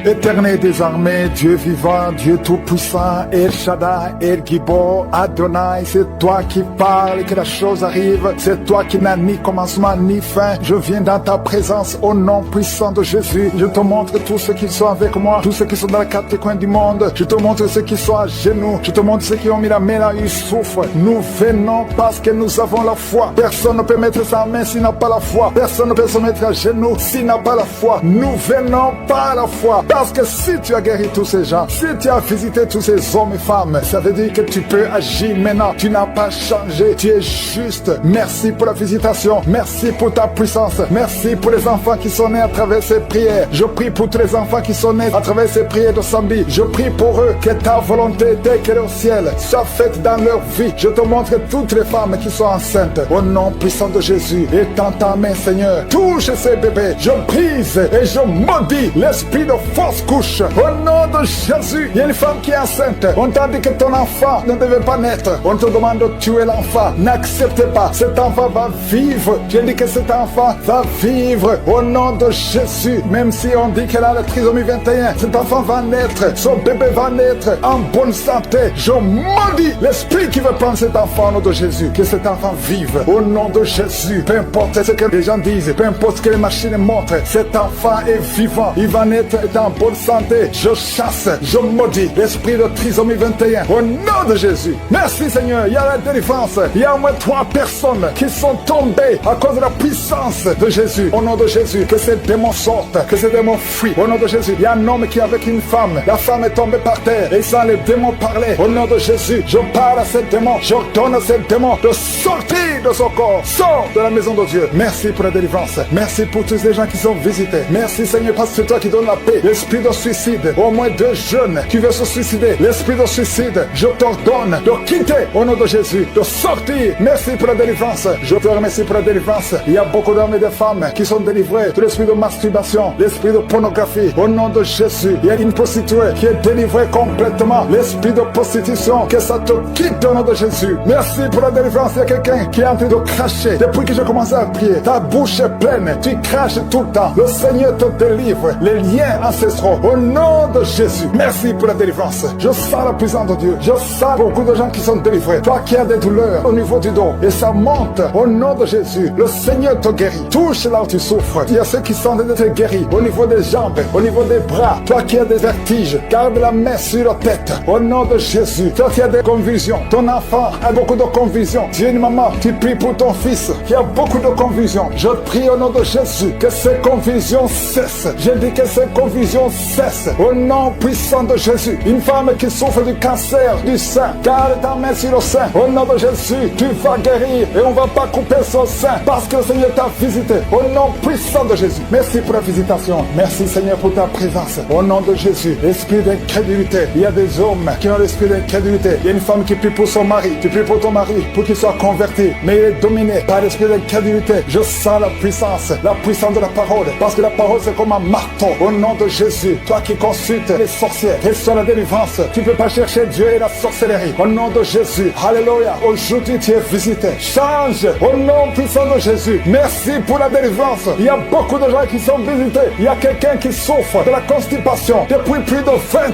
Éternel des armées, Dieu vivant, Dieu tout-puissant, El Shaddai, El Gibor, Adonai, c'est toi qui parles, que la chose arrive, c'est toi qui n'as ni commencement ni fin. Je viens dans ta présence au nom puissant de Jésus. Je te montre tous ceux qui sont avec moi, tous ceux qui sont dans les quatre coins du monde. Je te montre ceux qui sont à genoux, je te montre ceux qui ont mis la main là, ils souffrent. Nous venons parce que nous avons la foi. Personne ne peut mettre sa main s'il n'a pas la foi. Personne ne peut se mettre à genoux s'il n'a pas la foi. Nous venons par la foi. Parce que si tu as guéri tous ces gens, si tu as visité tous ces hommes et femmes, ça veut dire que tu peux agir maintenant. Tu n'as pas changé, tu es juste. Merci pour la visitation, merci pour ta puissance, merci pour les enfants qui sont nés à travers ces prières. Je prie pour tous les enfants qui sont nés à travers ces prières de Sambi. Je prie pour eux que ta volonté telle qu'elle est au ciel soit faite dans leur vie. Je te montre toutes les femmes qui sont enceintes. Au nom puissant de Jésus, étends ta main, Seigneur. Touche ces bébés. Je brise et je maudis l'esprit de fausse couche. Au nom de Jésus, il y a une femme qui est enceinte. On t'a dit que ton enfant ne devait pas naître. On te demande de tuer l'enfant. N'acceptez pas. Cet enfant va vivre. J'ai dit que cet enfant va vivre au nom de Jésus. Même si on dit qu'elle a la trisomie 21, cet enfant va naître. Son bébé va naître en bonne santé. Je maudis l'esprit qui veut prendre cet enfant au nom de Jésus. Que cet enfant vive au nom de Jésus. Peu importe ce que les gens disent, peu importe ce que les machines montrent, cet enfant est vivant. Il va naître en bonne santé. Je chasse, je maudis l'esprit de trisomie 21 au nom de Jésus. Merci Seigneur, il y a la délivrance. Il y a au moins 3 personnes qui sont tombées à cause de la puissance de Jésus. Au nom de Jésus, que ces démons sortent, que ces démons fuient. Au nom de Jésus, il y a un homme qui est avec une femme. La femme est tombée par terre et sans les démons parler. Au nom de Jésus, je parle à ces démons. Je donne à ces démons de sortir de son corps. Sors de la maison de Dieu. Merci pour la délivrance. Merci pour tous les gens qui sont visités. Merci Seigneur parce que c'est toi qui donnes la paix. L'esprit de suicide, au moins 2 jeunes qui veulent se suicider. L'esprit de suicide, je t'ordonne de quitter au nom de Jésus, de sortir. Merci pour la délivrance. Je te remercie pour la délivrance. Il y a beaucoup d'hommes et de femmes qui sont délivrés de l'esprit de masturbation, l'esprit de pornographie. Au nom de Jésus, il y a une prostituée qui est délivrée complètement. L'esprit de prostitution, que ça te quitte au nom de Jésus. Merci pour la délivrance. Il y a quelqu'un qui est en train de cracher. Depuis que j'ai commencé à prier, ta bouche est pleine. Tu craches tout le temps. Le Seigneur te délivre. Les liens ancestraux. Au nom de Jésus. Merci pour la délivrance. Je sens la puissance de Dieu. Je sens beaucoup de gens qui sont délivrés. Toi qui as des douleurs au niveau du dos. Et ça monte. Au nom de Jésus. Le Seigneur te guérit. Touche là où tu souffres. Il y a ceux qui sont d'être guéris. Au niveau des jambes. Au niveau des bras. Toi qui as des vertiges. Garde la main sur la tête. Au nom de Jésus. Toi qui as des convulsions. Ton enfant a beaucoup de convulsions. Tu es une maman. Tu pries pour ton fils qui a beaucoup de convulsions. Je prie au nom de Jésus que ces convulsions cessent. Je dis que ces convulsions cessent. Au nom puissant de Jésus. Une femme qui souffre du cancer du sein. Garde ta main sur le sein. Au nom de Jésus, tu vas guérir et on ne va pas couper son sein parce que le Seigneur t'a visité. Au nom puissant de Jésus. Merci pour la visitation. Merci Seigneur pour ta présence. Au nom de Jésus, l'esprit d'incrédulité. Il y a des hommes qui ont l'esprit d'incrédulité. Il y a une femme qui prie pour son mari. Tu pries pour ton mari pour qu'il soit converti. Mais il est dominé par l'esprit d'incrédulité. Je sens la puissance de la parole. Parce que la parole c'est comme un marteau. Au nom de Jésus, toi qui consultes les sorcières, reçois la délivrance. Tu ne peux pas chercher Dieu et la sorcellerie. Au nom de Jésus, alléluia. Aujourd'hui tu es visité. Change au nom puissant de Jésus. Merci pour la délivrance. Il y a beaucoup de gens qui sont visités. Il y a quelqu'un qui souffre de la constipation depuis plus de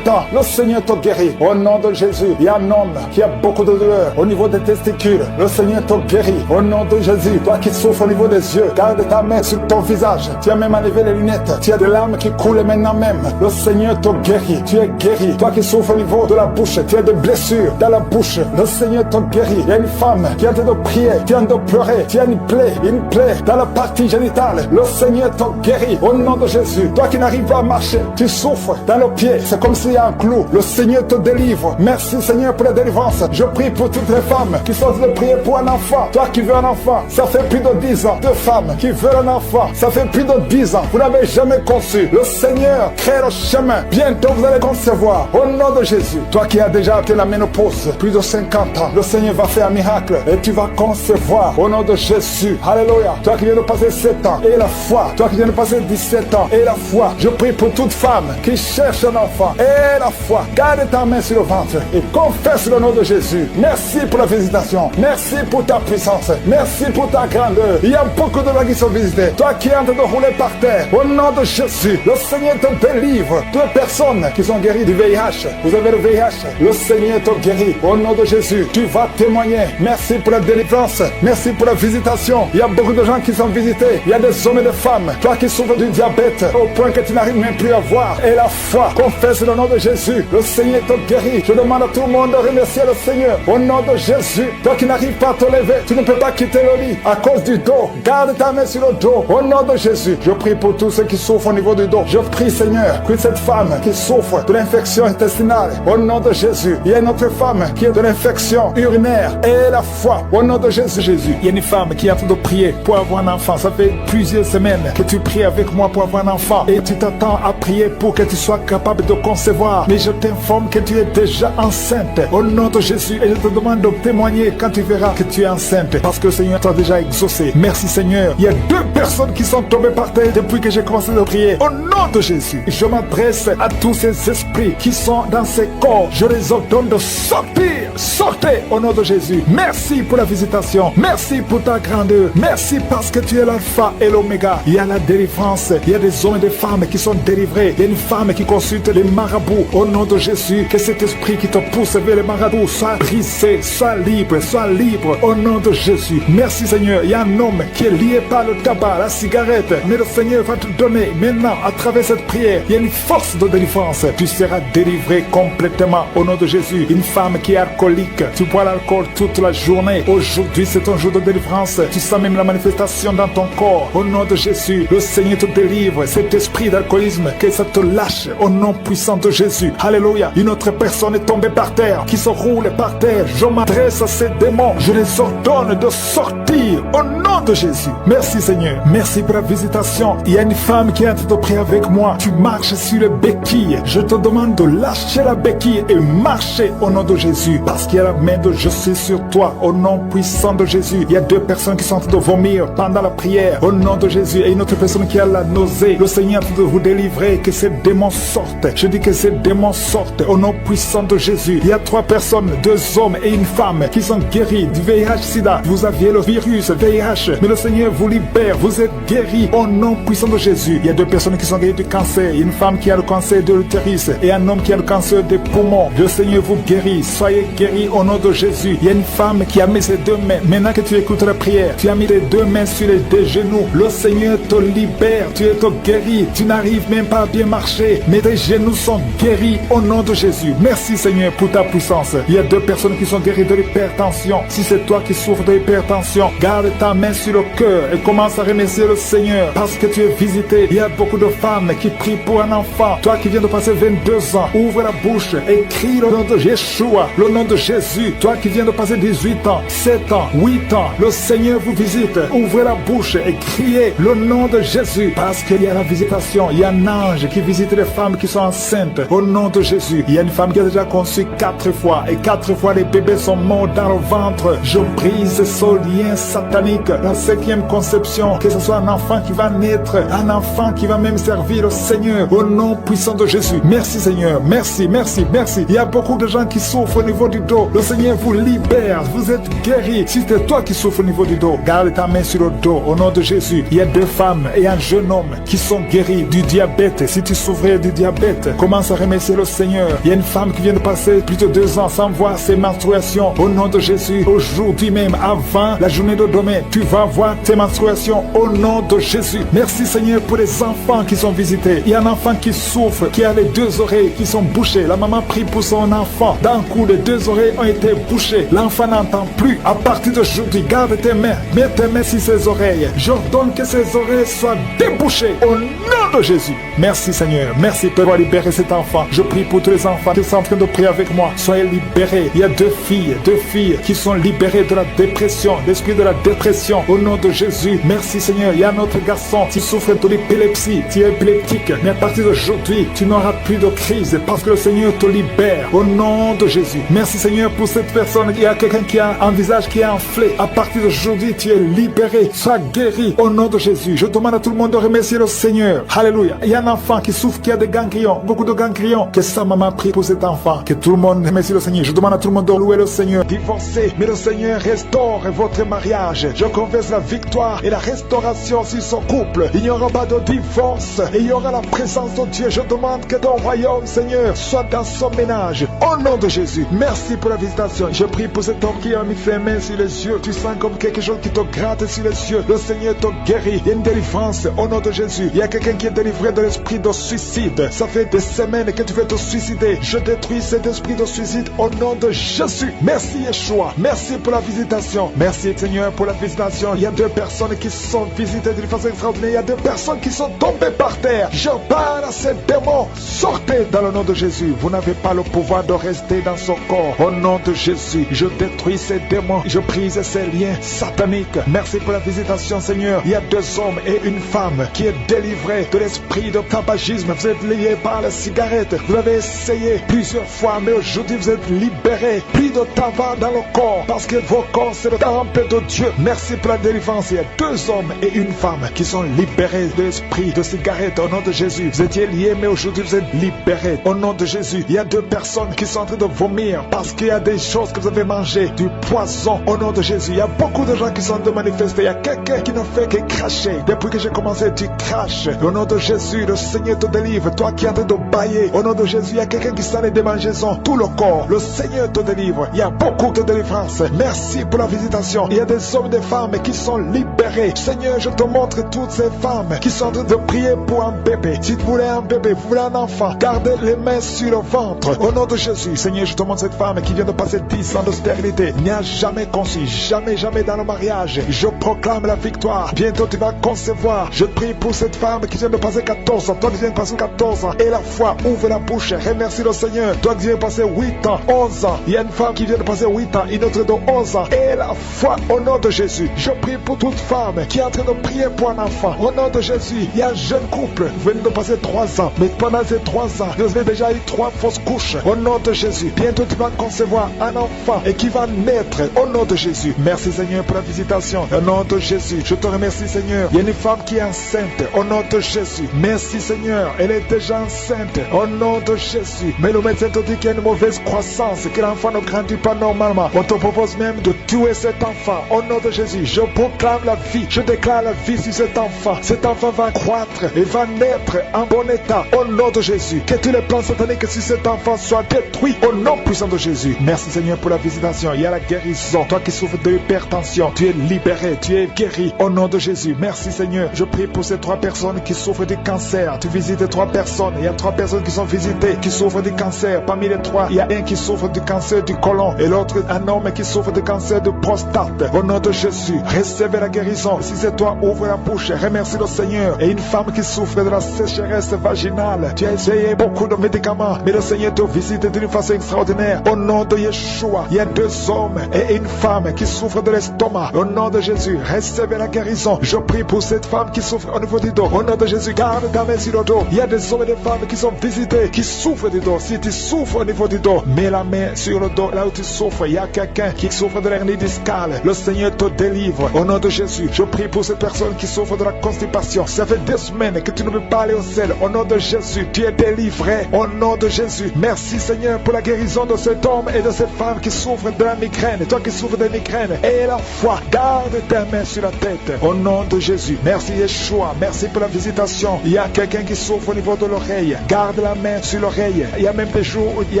20 ans. Le Seigneur te guérit. Au nom de Jésus, il y a un homme qui a beaucoup de douleurs au niveau des testicules. Le Seigneur te guérit. Au nom de Jésus, toi qui souffres au niveau des yeux, garde ta main sur ton visage. Tu as même enlevé les lunettes. Tu as des larmes qui coulent maintenant même. Le Seigneur te guérit. Tu es guéri. Toi qui souffres au niveau de la bouche, tu as des blessures dans la bouche. Le Seigneur te guérit. Il y a une femme qui est en train de prier, qui est en train de pleurer. Tu as une plaie dans la partie génitale. Le Seigneur te guérit. Au nom de Jésus, toi qui n'arrives pas à marcher, tu souffres dans le pied. C'est comme s'il y a un clou. Le Seigneur te délivre. Merci Seigneur pour la délivrance. Je prie pour toutes les femmes qui sont en train de prier pour un enfant. Toi qui veux un enfant, ça fait plus de 10 ans. 2 femmes qui veulent un enfant, ça fait plus de 10 ans. Vous n'avez jamais conçu. Le Seigneur crée le chemin. Bientôt vous allez concevoir. Au nom de Jésus, toi qui as déjà atteint la ménopause, plus de 50 ans, le Seigneur va faire un miracle et tu vas concevoir. Au nom de Jésus, alléluia. Toi qui viens de passer 7 ans et la foi. Toi qui viens de passer 17 ans et la foi. Je prie pour toute femme qui cherche un enfant et la foi. Garde ta main sur le ventre et confesse le nom de Jésus. Merci pour la visitation. Merci pour ta prière. puissance. Merci pour ta grandeur. Il y a beaucoup de gens qui sont visités. Toi qui es en train de rouler par terre, au nom de Jésus, le Seigneur te délivre. Deux personnes qui sont guéries du VIH. Vous avez le VIH. Le Seigneur te guérit. Au nom de Jésus, tu vas témoigner. Merci pour la délivrance. Merci pour la visitation. Il y a beaucoup de gens qui sont visités. Il y a des hommes et des femmes. Toi qui souffres du diabète, au point que tu n'arrives même plus à voir. Et la foi, confesse le nom de Jésus. Le Seigneur te guérit. Je demande à tout le monde de remercier le Seigneur. Au nom de Jésus, toi qui n'arrives pas à te lever, tu ne peux pas quitter le lit à cause du dos. Garde ta main sur le dos. Au nom de Jésus, je prie pour tous ceux qui souffrent au niveau du dos. Je prie, Seigneur, que cette femme qui souffre de l'infection intestinale, au nom de Jésus, il y a une autre femme qui a de l'infection urinaire. Et la foi, au nom de Jésus. Il y a une femme qui est en train de prier pour avoir un enfant. Ça fait plusieurs semaines que tu pries avec moi pour avoir un enfant. Et tu t'attends à prier pour que tu sois capable de concevoir. Mais je t'informe que tu es déjà enceinte. Au nom de Jésus. Et je te demande de témoigner quand tu verras que tu es enceinte. Parce que le Seigneur t'a déjà exaucé. Merci Seigneur. Il y a 2 personnes qui sont tombées par terre depuis que j'ai commencé à prier. Au nom de Jésus. Je m'adresse à tous ces esprits qui sont dans ces corps. Je les ordonne de sortir. Sortez au nom de Jésus. Merci pour la visitation. Merci pour ta grandeur. Merci parce que tu es l'alpha et l'oméga. Il y a la délivrance. Il y a des hommes et des femmes qui sont délivrés. Il y a une femme qui consulte les marabouts. Au nom de Jésus, que cet esprit qui te pousse vers les marabouts soit brisé, soit libre, soit libre. Au nom de Jésus. Merci Seigneur. Il y a un homme qui est lié par le tabac, la cigarette. Mais le Seigneur va te donner maintenant, à travers cette prière, il y a une force de délivrance. Tu seras délivré complètement au nom de Jésus. Une femme qui est alcoolique. Tu bois l'alcool toute la journée. Aujourd'hui, c'est un jour de délivrance. Tu sens même la manifestation dans ton corps. Au nom de Jésus, le Seigneur te délivre. Cet esprit d'alcoolisme, que ça te lâche au nom puissant de Jésus. Alléluia. Une autre personne est tombée par terre, qui se roule par terre. Je m'adresse à ces démons. Je les ordonne de sortir au nom de Jésus. Merci Seigneur. Merci pour la visitation. Il y a une femme qui est en train de prier avec moi. Tu marches sur les béquilles. Je te demande de lâcher la béquille et marcher au nom de Jésus. Parce qu'il y a la main de Jésus sur toi. Au nom puissant de Jésus. Il y a 2 personnes qui sont en train de vomir pendant la prière. Au nom de Jésus. Et une autre personne qui a la nausée. Le Seigneur est en train de vous délivrer. Que ces démons sortent. Je dis que ces démons sortent. Au nom puissant de Jésus. Il y a 3 personnes, 2 hommes et une femme qui sont guéris du VIH-Sida. Vous aviez le virus VIH. Mais le Seigneur vous libère. Vous êtes guéris au nom puissant de Jésus. Il y a 2 personnes qui sont guéries du cancer. Une femme qui a le cancer de l'utérus et un homme qui a le cancer des poumons. Le Seigneur vous guérit. Soyez guéris au nom de Jésus. Il y a une femme qui a mis ses 2 mains. Maintenant que tu écoutes la prière, tu as mis les 2 mains sur les 2 genoux. Le Seigneur te libère. Tu es guéri. Tu n'arrives même pas à bien marcher. Mais tes genoux sont guéris au nom de Jésus. Merci Seigneur pour ta puissance. Il y a 2 personnes qui sont guéries de l'hypertension. Si c'est toi qui souffres de l'hypertension, garde ta main sur le cœur et commence à remercier le Seigneur parce que tu es visité. Il y a beaucoup de femmes qui prient pour un enfant. Toi qui viens de passer 22 ans, ouvre la bouche et crie le nom de Yeshua, le nom de Jésus. Toi qui viens de passer 18 ans, 7 ans, 8 ans, le Seigneur vous visite. Ouvrez la bouche et criez le nom de Jésus parce qu'il y a la visitation. Il y a un ange qui visite les femmes qui sont enceintes au nom de Jésus. Il y a une femme qui a déjà conçu 4 fois et 4 fois les bébés sont morts dans le ventre. Je brise ce lien satanique. La 5e conception, que ce soit un enfant qui va naître, un enfant qui va même servir le Seigneur au nom puissant de Jésus. Merci Seigneur, merci, merci, merci. Il y a beaucoup de gens qui souffrent au niveau du dos. Le Seigneur vous libère, vous êtes guéris. Si c'est toi qui souffres au niveau du dos, garde ta main sur le dos au nom de Jésus. Il y a 2 femmes et un jeune homme qui sont guéris du diabète. Si tu souffrais du diabète, commence à remercier le Seigneur. Il y a une femme qui vient de passer plus de 2 ans sans voir ses menstruations au nom de Jésus. Aujourd'hui même, avant la journée de demain, tu vas voir tes menstruations au nom de Jésus. Merci Seigneur pour les enfants qui sont visités. Il y a un enfant qui souffre, qui a les 2 oreilles qui sont bouchées. La maman prie pour son enfant. D'un coup, les 2 oreilles ont été bouchées. L'enfant n'entend plus. À partir d'aujourd'hui, garde tes mains. Mets tes mains sur ses oreilles. J'ordonne que ses oreilles soient débouchées au nom de Jésus. Merci Seigneur. Merci pour libérer cet enfant. Je prie pour tous les enfants qui sont en train de prier avec moi. Soyez libérés. Il y a 2 filles qui sont libérées de la dépression, l'esprit de la dépression au nom de Jésus. Merci Seigneur. Il y a un autre garçon qui souffre de l'épilepsie. Tu es épileptique. Mais à partir d'aujourd'hui, tu n'auras plus de crise parce que le Seigneur te libère au nom de Jésus. Merci Seigneur pour cette personne. Il y a quelqu'un qui a un visage qui est enflé. À partir d'aujourd'hui, tu es libéré. Sois guéri au nom de Jésus. Je demande à tout le monde de remercier le Seigneur. Alléluia. Il y a un enfant qui souffre, qui a des ganglions, beaucoup de ganglions. Que sa maman prie pour cet enfant. Que tout le monde remercie le Seigneur. Je demande à tout le monde de louer le Seigneur. Divorcé, mais le Seigneur restaure votre mariage. Je confesse la victoire et la restauration sur son couple. Il n'y aura pas de divorce et il y aura la présence de Dieu. Je demande que ton royaume, Seigneur, soit dans son ménage. Au nom de Jésus, merci pour la visitation. Je prie pour cet homme qui a mis ses mains sur les yeux. Tu sens comme quelque chose qui te gratte sur les yeux. Le Seigneur te guérit. Il y a une délivrance au nom de Jésus. Il y a quelqu'un qui est délivré de l'esprit de suicide. Ça fait des semaines que tu veux te suicider. Je détruis cet esprit de suicide au nom de Jésus. Merci Yeshua. Merci pour la visitation. Merci Seigneur pour la visitation. Il y a 2 personnes qui sont visitées d'une façon extraordinaire. Il y a 2 personnes qui sont tombées par terre. Je parle à ces démons. Sortez dans le nom de Jésus. Vous n'avez pas le pouvoir de rester dans son corps. Au nom de Jésus, je détruis ces démons. Je brise ces liens sataniques. Merci pour la visitation Seigneur. Il y a 2 hommes et une femme qui est délivrée de l'esprit de tabagisme. Vous êtes liés par la cigarette. Vous avez essayé plusieurs fois, mais aujourd'hui vous êtes libérés. Plus de tabac dans le corps, parce que vos corps c'est le temple de Dieu. Merci pour la délivrance. Il y a 2 hommes et une femme qui sont libérés de l'esprit de cigarette au nom de Jésus. Vous étiez liés, mais aujourd'hui vous êtes libérés au nom de Jésus. Il y a 2 personnes qui sont en train de vomir parce qu'il y a des choses que vous avez mangées, du poison au nom de Jésus. Il y a beaucoup de gens qui sont en train de manifester. Il y a quelqu'un qui ne fait que cracher. Depuis que j'ai commencé, tu craches. Au nom de Jésus, le Seigneur te délivre. Toi qui es en train de bailler, au nom de Jésus, il y a quelqu'un qui s'en est démangeaison. Tout le corps, le Seigneur te délivre. Il y a beaucoup de délivrance. Merci pour la visitation. Il y a des hommes et des femmes qui sont libérés. Seigneur, je te montre toutes ces femmes qui sont en train de prier pour un bébé. Si vous voulez un bébé, vous voulez un enfant, gardez les mains sur le ventre. Au nom de Jésus, Seigneur, je te montre cette femme qui vient de passer 10 ans de stérilité. N'y a jamais conçu, jamais dans le mariage. Je proclame la victoire. Bientôt tu vas concevoir. Je prie pour cette femme qui vient de passer 14 ans. Toi qui viens de passer 14 ans. Et la foi, ouvre la bouche. Remercie le Seigneur. Toi qui viens de passer 8 ans, 11 ans. Il y a une femme qui vient de passer 8 ans. Une autre de 11 ans. Et la foi au nom de Jésus. Je prie pour toute femme qui est en train de prier pour un enfant. Au nom de Jésus. Il y a un jeune couple. Vous venez de passer 3 ans. Mais pendant ces 3 ans, vous avez déjà eu 3 fausses couches. Au nom de Jésus. Bientôt tu vas concevoir un enfant et qui va naître. Au nom de Jésus. Merci Seigneur pour la visitation. Au nom de Jésus. Je te remercie Seigneur. Il y a une femme qui est enceinte. Au nom de Jésus. Merci Seigneur. Elle est déjà enceinte. Au nom de Jésus. Mais le médecin te dit qu'il y a une mauvaise croissance. Que l'enfant ne grandit pas normalement. On te propose même de tuer cet enfant. Au nom de Jésus. Je proclame la vie. Je déclare la vie sur cet enfant. Cet enfant va croître et va naître en bon état. Au nom de Jésus. Que tous les plans sataniques sur cet enfant soient détruits. Au nom puissant de Jésus. Merci Seigneur pour la visitation. Il y a la guérison. Toi qui souffres de l'hypertension, tu es libéré. Tu es guéri. Au nom de Jésus. Merci Seigneur. Je prie pour ces 3 personnes qui souffrent du cancer. Tu visites 3 personnes. Il y a 3 personnes qui sont visitées, qui souffrent du cancer. Parmi les 3, il y a un qui souffre du cancer du côlon et l'autre un homme qui souffre du cancer de prostate. Au nom de Jésus, recevez la guérison. Si c'est toi, ouvre la bouche. Remercie le Seigneur. Et une femme qui souffre de la sécheresse vaginale. Tu as essayé beaucoup de médicaments, mais le Seigneur te visite d'une façon extraordinaire. Au nom de Yeshua, il y a 2 hommes et une femme qui souffrent de l'estomac. Au nom de Jésus, recevez la guérison. Je prie pour cette femme qui souffre au niveau du dos. Au nom de Jésus, garde ta main sur le dos. Il y a des hommes et des femmes qui sont visités, qui souffrent du dos. Si tu souffres au niveau du dos, mets la main sur le dos, là où tu souffres. Il y a quelqu'un qui souffre de l'hernie discale. Le Seigneur te délivre. Au nom de Jésus, je prie pour cette personne qui souffre de la constipation. Ça fait 2 semaines que tu ne peux pas aller au ciel. Au nom de Jésus, tu es délivré. Au nom de Jésus, merci Seigneur pour la guérison de cet homme et de cette femme qui souffrent de la migraine. Toi qui souffres de migraine, et la foi, garde ta main sur la tête. Au nom de Jésus, merci Yeshua. Merci pour la visitation. Il y a quelqu'un qui souffre au niveau de l'oreille. Garde la main sur l'oreille. Il y a même des jours où il y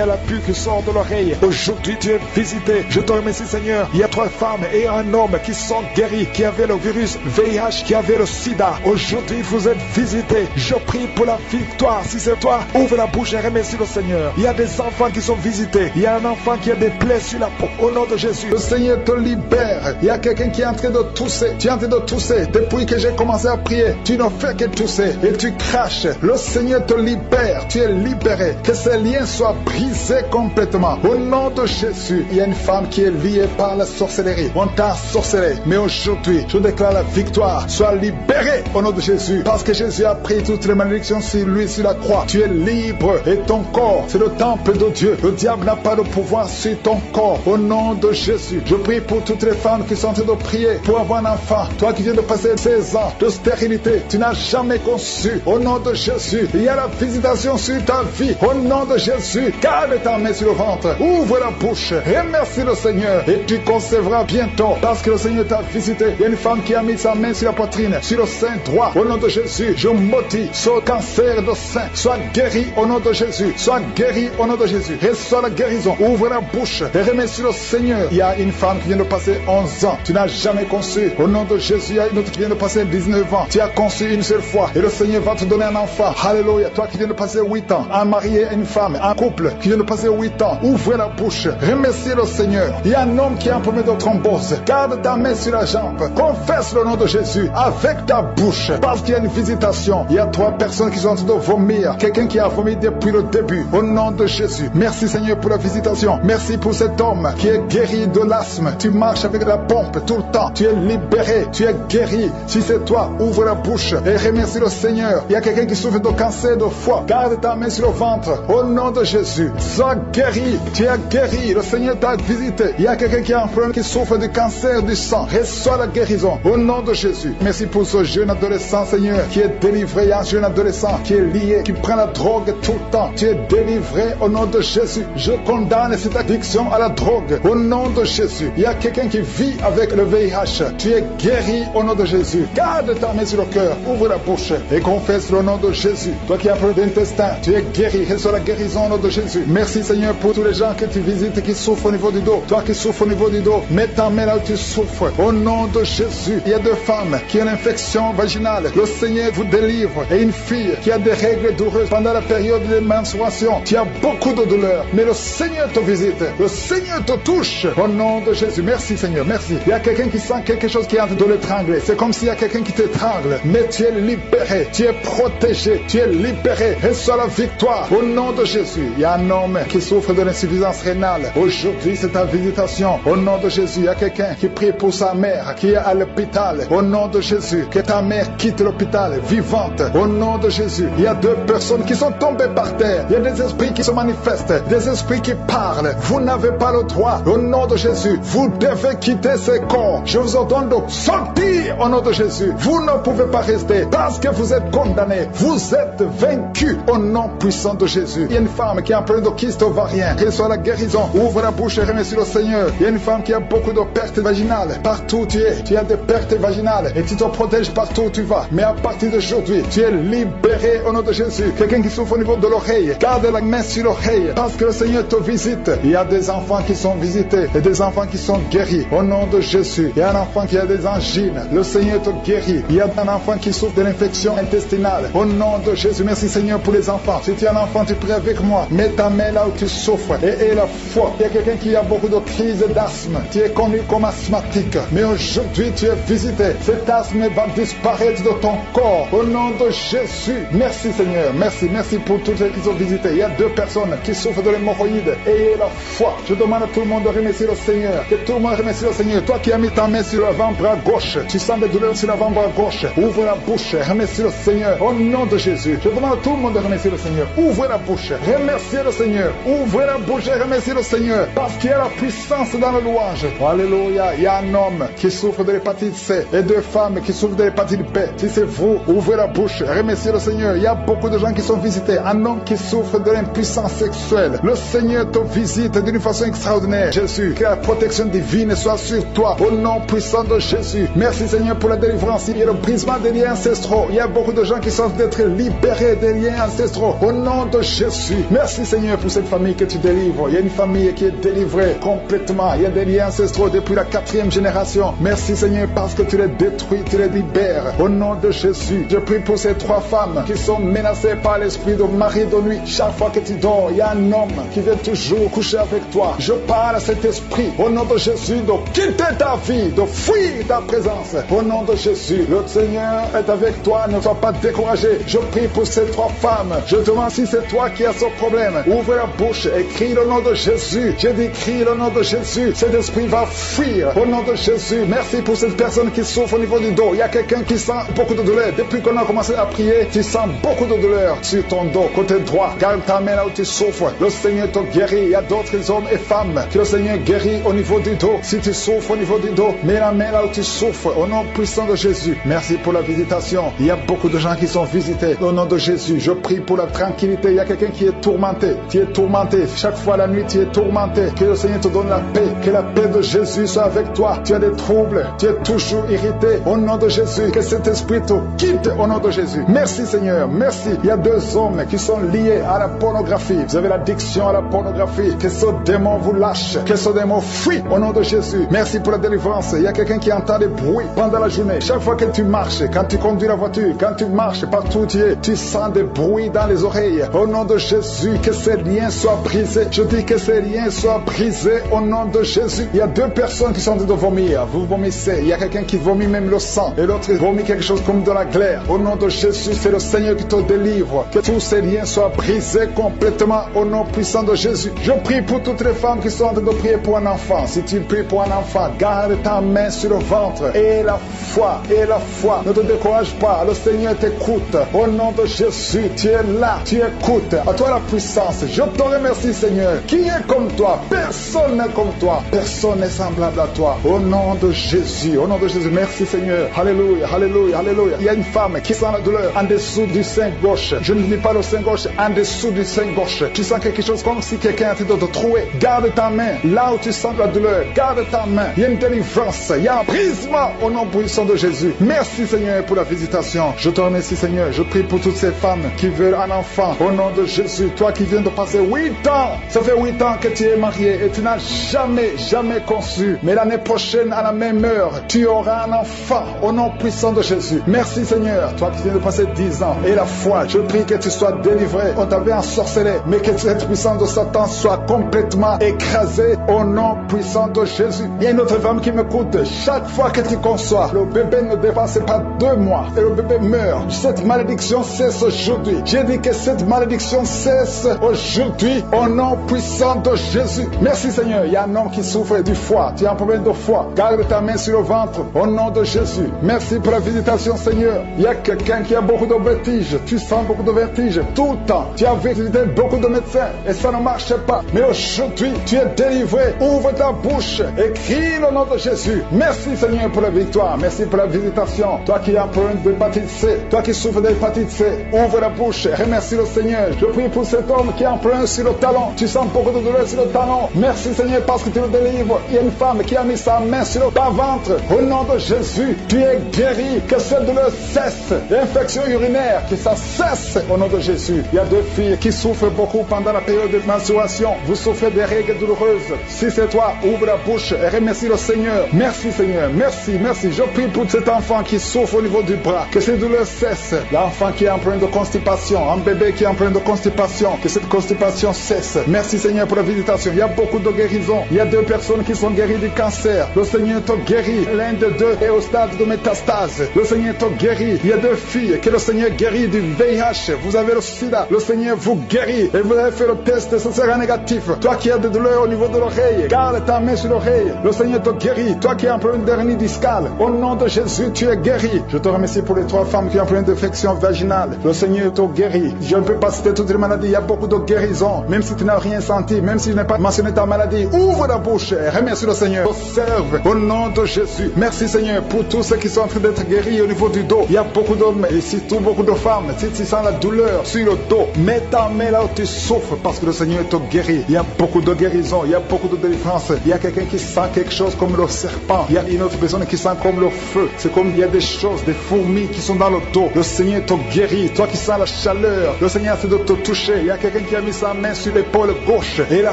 a la pluie qui sort de l'oreille. Aujourd'hui, tu es visité. Je te remercie Seigneur. Il y a 3 femmes et un homme qui sont guéris, qui avaient le virus VIH, qui avaient le sida. Aujourd'hui, vous êtes visités. Je prie pour la victoire. Si c'est toi, ouvre la bouche et remercie le Seigneur. Il y a des enfants qui sont visités. Il y a un enfant qui a des plaies sur la peau. Au nom de Jésus, le Seigneur te libère. Il y a quelqu'un qui est en train de tousser. Tu es en train de tousser. Depuis que j'ai commencé à prier, tu ne fais que tousser et tu craches. Le Seigneur te libère. Tu es libéré. Que ces liens soient brisés complètement. Au nom de Jésus, il y a une femme qui est liée par la sorcellerie. On t'a sorcelé. Mais aujourd'hui, je déclare la victoire. Sois libéré au nom de Jésus. Parce que Jésus a pris toutes les malédictions sur lui, sur la croix. Tu es libre et ton corps, c'est le temple de Dieu. Le diable n'a pas de pouvoir sur ton corps. Au nom de Jésus, je prie pour toutes les femmes qui sont en train de prier pour avoir un enfant. Toi qui viens de passer 16 ans de stérilité, tu n'as jamais conçue. Au nom de Jésus, il y a la visitation sur ta vie. Au nom de Jésus, garde ta main sur le ventre. Ouvre la bouche. Remercie le Seigneur. Et tu concevras bientôt. Parce que le Seigneur t'a visité. Il y a une femme qui a mis sa main sur la poitrine, sur le sein droit. Au nom de Jésus, je maudis ce cancer de sein. Sois guéri au nom de Jésus. Sois guéri au nom de Jésus. Reçois la guérison. Ouvre la bouche. Et remercie le Seigneur. Il y a une femme qui vient de passer 11 ans. Tu n'as jamais conçu. Au nom de Jésus, il y a une autre qui vient de passer 19 ans. Tu as conçu une seule fois. Et le Seigneur va te donner un enfant. Alléluia. Toi qui viens de passer 8 ans. Un marié et une femme. Un couple qui vient de passer 8 ans. Ouvrez la bouche. Remerciez le Seigneur. Il y a un homme qui a un problème de thrombose. Garde ta main sur la jambe. Confesse le nom de Jésus avec ta bouche. Parce qu'il y a une visitation. Il y a 3 personnes qui sont en train de vomir. Quelqu'un qui a vomi depuis le début. Au nom de Jésus. Merci Seigneur pour la visitation. Merci pour cet homme qui est guéri de l'asthme. Tu marches avec la pompe tout le temps. Tu es libéré. Tu es guéri. Si c'est toi, ouvre la bouche et remercie le Seigneur. Il y a quelqu'un qui souffre de cancer de foie. Garde ta main sur le ventre. Au nom de Jésus. Sois guéri. Tu es guéri. Le Seigneur t'a visité. Il y a quelqu'un qui a un problème qui souffre de cancer du sang. Reçois la guérison. Au nom de Jésus. Merci pour ce jeune adolescent, Seigneur, qui est délivré. Il y a un jeune adolescent qui est lié, qui prend la drogue tout le temps. Tu es délivré au nom de Jésus. Je condamne cette addiction à la drogue. Au nom de Jésus. Il y a quelqu'un qui vit avec le VIH. Tu es guéri au nom de Jésus. Garde ta main sur le cœur. Ouvre la bouche et confesse le nom de Jésus. Toi qui as un problème d'intestin, tu es guéri. Reçois la guérison au nom de Jésus. Merci Seigneur pour tous les gens que tu visites qui souffrent au niveau du dos. Toi qui souffres au niveau du dos, mets ta main là où tu souffres. Au nom de Jésus. Il y a 2 femmes qui ont une infection vaginale. Le Seigneur vous délivre. Et une fille qui a des règles douloureuses pendant la période de menstruation. Tu as beaucoup de douleurs. Mais le Seigneur te visite. Le Seigneur te touche. Au nom de Jésus. Merci Seigneur. Merci. Il y a quelqu'un qui sent quelque chose qui est en train de l'étrangler. C'est comme s'il y a quelqu'un qui t'étrangle. Mais tu es libéré. Tu es protégé. Tu es libéré. Reçois la victoire. Au nom de Jésus. Il y a un homme qui souffre de l'insuffisance rénale. Aujourd'hui, c'est ta visitation. Au nom de Jésus. Il y a quelqu'un qui prie pour sa mère qui est à l'hôpital. Au nom de Jésus. Que ta mère quitte l'hôpital vivante. Au nom de Jésus. Il y a 2 personnes qui sont tombées par terre. Il y a des esprits qui se manifestent. Des esprits qui parlent. Vous n'avez pas le droit. Au nom de Jésus. Vous devez quitter ces corps. Je vous ordonne de sortir au nom de Jésus. Vous ne pouvez pas rester parce que vous êtes condamnés. Vous êtes vaincus au nom puissant de Jésus. Il y a une femme qui a un problème de kyste ovarien. Reçois la guérison. Ouvre la bouche et remercie le Seigneur. Il y a une femme qui a beaucoup de pertes vaginales. Partout où tu es, tu as des pertes vaginales et tu te protèges partout où tu vas. Mais à partir d'aujourd'hui, tu es libéré au nom de Jésus. Quelqu'un qui souffre au niveau de l'oreille, garde la main sur l'oreille parce que le Seigneur te visite. Il y a des enfants qui sont visités et des enfants qui sont guéris au nom de Jésus. Il y a un enfant qui a des angines. Le Seigneur te guérit. Il y a un enfant qui souffre de l'infection intestinale. Au nom de Jésus, merci Seigneur pour les enfants. Si tu es un enfant, tu pries avec moi. Mets ta main là où tu souffres et aie la foi. Il y a quelqu'un qui a beaucoup de crises d'asthme. Tu es connu comme asthmatique. Mais aujourd'hui, tu es visité. Cet asthme va disparaître de ton corps. Au nom de Jésus. Merci Seigneur. Merci. Merci pour tous ceux qui sont visités. Il y a 2 personnes qui souffrent de l'hémorroïde. Ayez la foi. Je demande à tout le monde de remercier le Seigneur. Que tout le monde remercie le Seigneur. Toi qui as mis ta main sur l'avant-bras gauche, tu sens des douleurs sur l'avant-bras gauche. Ouvre la bouche. Remercie le Seigneur. Au nom de Jésus. Je demande à tout le monde de remercier le Seigneur. Ouvrez la bouche. Remerciez le Seigneur. Ouvrez la bouche et remerciez le Seigneur. Parce qu'il y a la puissance dans la louange. Alléluia. Il y a un homme qui souffre de l'hépatite C et 2 femmes qui souffrent de l'hépatite B. Si c'est vous, ouvrez la bouche. Remerciez le Seigneur. Il y a beaucoup de gens qui sont visités. Un homme qui souffre de l'impuissance sexuelle. Le Seigneur te visite d'une façon extraordinaire. Jésus, que la protection divine soit sur toi. Au nom puissant de Jésus. Merci Seigneur pour la délivrance. Il y a le brisement des liens ancestraux. Il y a beaucoup de gens qui sont d'être libérés des liens ancestraux. Au nom de Jésus. Merci Seigneur pour cette famille que tu délivres. Il y a une famille qui est délivrée complètement. Il y a des liens ancestraux depuis la 4e génération. Merci Seigneur parce que tu les détruis, tu les libères. Au nom de Jésus. Je prie pour ces 3 femmes qui sont menacées par l'esprit de mari de nuit. Chaque fois que tu dors, il y a un homme qui vient toujours coucher avec toi. Je parle à cet esprit. Au nom de Jésus, de quitter ta vie, de fuir ta présence. Au nom de Jésus, le Seigneur est avec toi. Ne sois pas découragé. Je prie pour ces 3 femmes. Je demande si c'est toi qui as ce problème. Ouvre la bouche et crie le nom de Jésus. J'ai dit crie le nom de Jésus. Cet esprit va fuir. Au nom de Jésus. Merci pour cette personne qui souffre au niveau du dos. Il y a quelqu'un qui sent beaucoup de douleur. Depuis qu'on a commencé à prier, tu sens beaucoup de douleur sur ton dos, côté droit. Garde ta main là où tu souffres. Le Seigneur te guérit. Il y a d'autres hommes et femmes que le Seigneur guérit au niveau du dos. Si tu souffres au niveau du dos, mets la main là où tu souffres. Au nom puissant de Jésus. Merci pour la visitation. Il y a Il y a beaucoup de gens qui sont visités. Au nom de Jésus, je prie pour la tranquillité. Il y a quelqu'un qui est tourmenté. Tu es tourmenté. Chaque fois la nuit, tu es tourmenté. Que le Seigneur te donne la paix. Que la paix de Jésus soit avec toi. Tu as des troubles. Tu es toujours irrité. Au nom de Jésus, que cet esprit te quitte au nom de Jésus. Merci Seigneur. Merci. Il y a 2 hommes qui sont liés à la pornographie. Vous avez l'addiction à la pornographie. Que ce démon vous lâche. Que ce démon fuit au nom de Jésus. Merci pour la délivrance. Il y a quelqu'un qui entend des bruits pendant la journée. Chaque fois que tu marches, quand tu conduis la voiture, quand tu marches partout où tu es, tu sens des bruits dans les oreilles. Au nom de Jésus, que ces liens soient brisés. Je dis que ces liens soient brisés au nom de Jésus. Il y a 2 personnes qui sont en train de vomir. Vous vomissez. Il y a quelqu'un qui vomit même le sang. Et l'autre vomit quelque chose comme de la glaire. Au nom de Jésus, c'est le Seigneur qui te délivre. Que tous ces liens soient brisés complètement au nom puissant de Jésus. Je prie pour toutes les femmes qui sont en train de prier pour un enfant. Si tu pries pour un enfant, garde ta main sur le ventre. Et la foi, et la foi. Ne te décourage pas. Le Seigneur t'écoute. Au nom de Jésus, tu es là. Tu écoutes. À toi la puissance. Je te remercie, Seigneur. Qui est comme toi? Personne n'est comme toi. Personne n'est semblable à toi. Au nom de Jésus. Au nom de Jésus. Merci, Seigneur. Alléluia, alléluia, alléluia. Il y a une femme qui sent la douleur en dessous du sein gauche. Je ne dis pas le sein gauche, en dessous du sein gauche. Tu sens quelque chose comme si quelqu'un était de te trouver. Garde ta main là où tu sens la douleur. Garde ta main. Il y a une délivrance. Il y a un brisement au nom puissant de Jésus. Merci, Seigneur, pour la visitation. Je te remercie, Seigneur. Je prie pour toutes ces femmes qui veulent un enfant. Au nom de Jésus, toi qui viens de passer 8 ans, ça fait 8 ans que tu es marié et tu n'as jamais conçu. Mais l'année prochaine, à la même heure, tu auras un enfant. Au nom puissant de Jésus. Merci, Seigneur. Toi qui viens de passer 10 ans. Et la foi, je prie que tu sois délivré. On t'avait ensorcelé, mais que cette puissance de Satan soit complètement écrasée au nom puissant de Jésus. Il y a une autre femme qui m'écoute. Chaque fois que tu conçois, le bébé ne dépasse pas 2 mois et le bébé meurt. Cette malédiction cesse aujourd'hui. J'ai dit que cette malédiction cesse aujourd'hui au nom puissant de Jésus. Merci Seigneur. Il y a un homme qui souffre du foie. Tu as un problème de foie. Garde ta main sur le ventre au nom de Jésus. Merci pour la visitation, Seigneur. Il y a quelqu'un qui a beaucoup de vertiges. Tu sens beaucoup de vertiges tout le temps. Tu as visité beaucoup de médecins et ça ne marche pas. Mais aujourd'hui, tu es délivré. Ouvre ta bouche et crie le nom de Jésus. Merci Seigneur pour la victoire. Merci pour la visitation. Toi qui as un problème d'hépatite C, toi qui souffres d'hépatite C, ouvre la bouche et remercie le Seigneur. Je prie pour cet homme qui a un problème sur le talon. Tu sens beaucoup de douleur sur le talon. Merci Seigneur parce que tu le délivres. Il y a une femme qui a mis sa main sur ton ventre. Au nom de Jésus, tu es guéri. Que cette douleur cesse. L'infection urinaire, que ça cesse au nom de Jésus. Il y a 2 filles qui souffrent beaucoup pendant la période de menstruation. Vous souffrez des règles douloureuses. Si c'est toi, ouvre la bouche et remercie le Seigneur. Merci Seigneur. Merci, merci. Je prie pour cet enfant qui souffre au niveau du bras. Que cette douleur cesse. L'enfant qui est en problème de constipation. Un bébé qui est en problème de constipation. Que cette constipation cesse. Merci Seigneur pour la visitation. Il y a beaucoup de guérisons. Il y a 2 personnes qui sont guéries du cancer. Le Seigneur te guérit. L'un des 2 est au stade de métastase. Le Seigneur te guérit. Il y a 2 filles que le Seigneur guérit du VIH. Vous avez le sida. Le Seigneur vous guérit. Et vous avez fait le test, ce sera négatif. Toi qui as des douleurs au niveau de l'oreille, garde ta main sur l'oreille. Le Seigneur te guérit. Toi qui as un problème d'hernie discale, au nom de Jésus, tu es guéri. Je te remercie pour les 3 femmes qui ont un problème d'infection vaginale. Le Seigneur te guérit. Je ne peux pas citer toutes les maladies. Il y a beaucoup de guérisons. Même si tu n'as rien senti, même si je n'ai pas mentionné ta maladie, ouvre la bouche et remercie le Seigneur. Observe au nom de Jésus. Merci Seigneur pour tous ceux qui sont en train d'être guéris au niveau du dos. Il y a beaucoup d'hommes et surtout beaucoup de femmes. Si tu sens la douleur sur le dos, mets ta main là où tu souffres parce que le Seigneur te guérit. Il y a beaucoup de guérisons, il y a beaucoup de délivrance. Il y a quelqu'un qui sent quelque chose comme le serpent. Il y a une autre personne qui sent comme le feu. C'est comme il y a des choses, des fourmis qui sont dans le dos. Le Seigneur te guérit. Toi qui sens la chaleur, le Seigneur essaie de te toucher. Il y a quelqu'un qui a mis sa main sur l'épaule gauche. Et la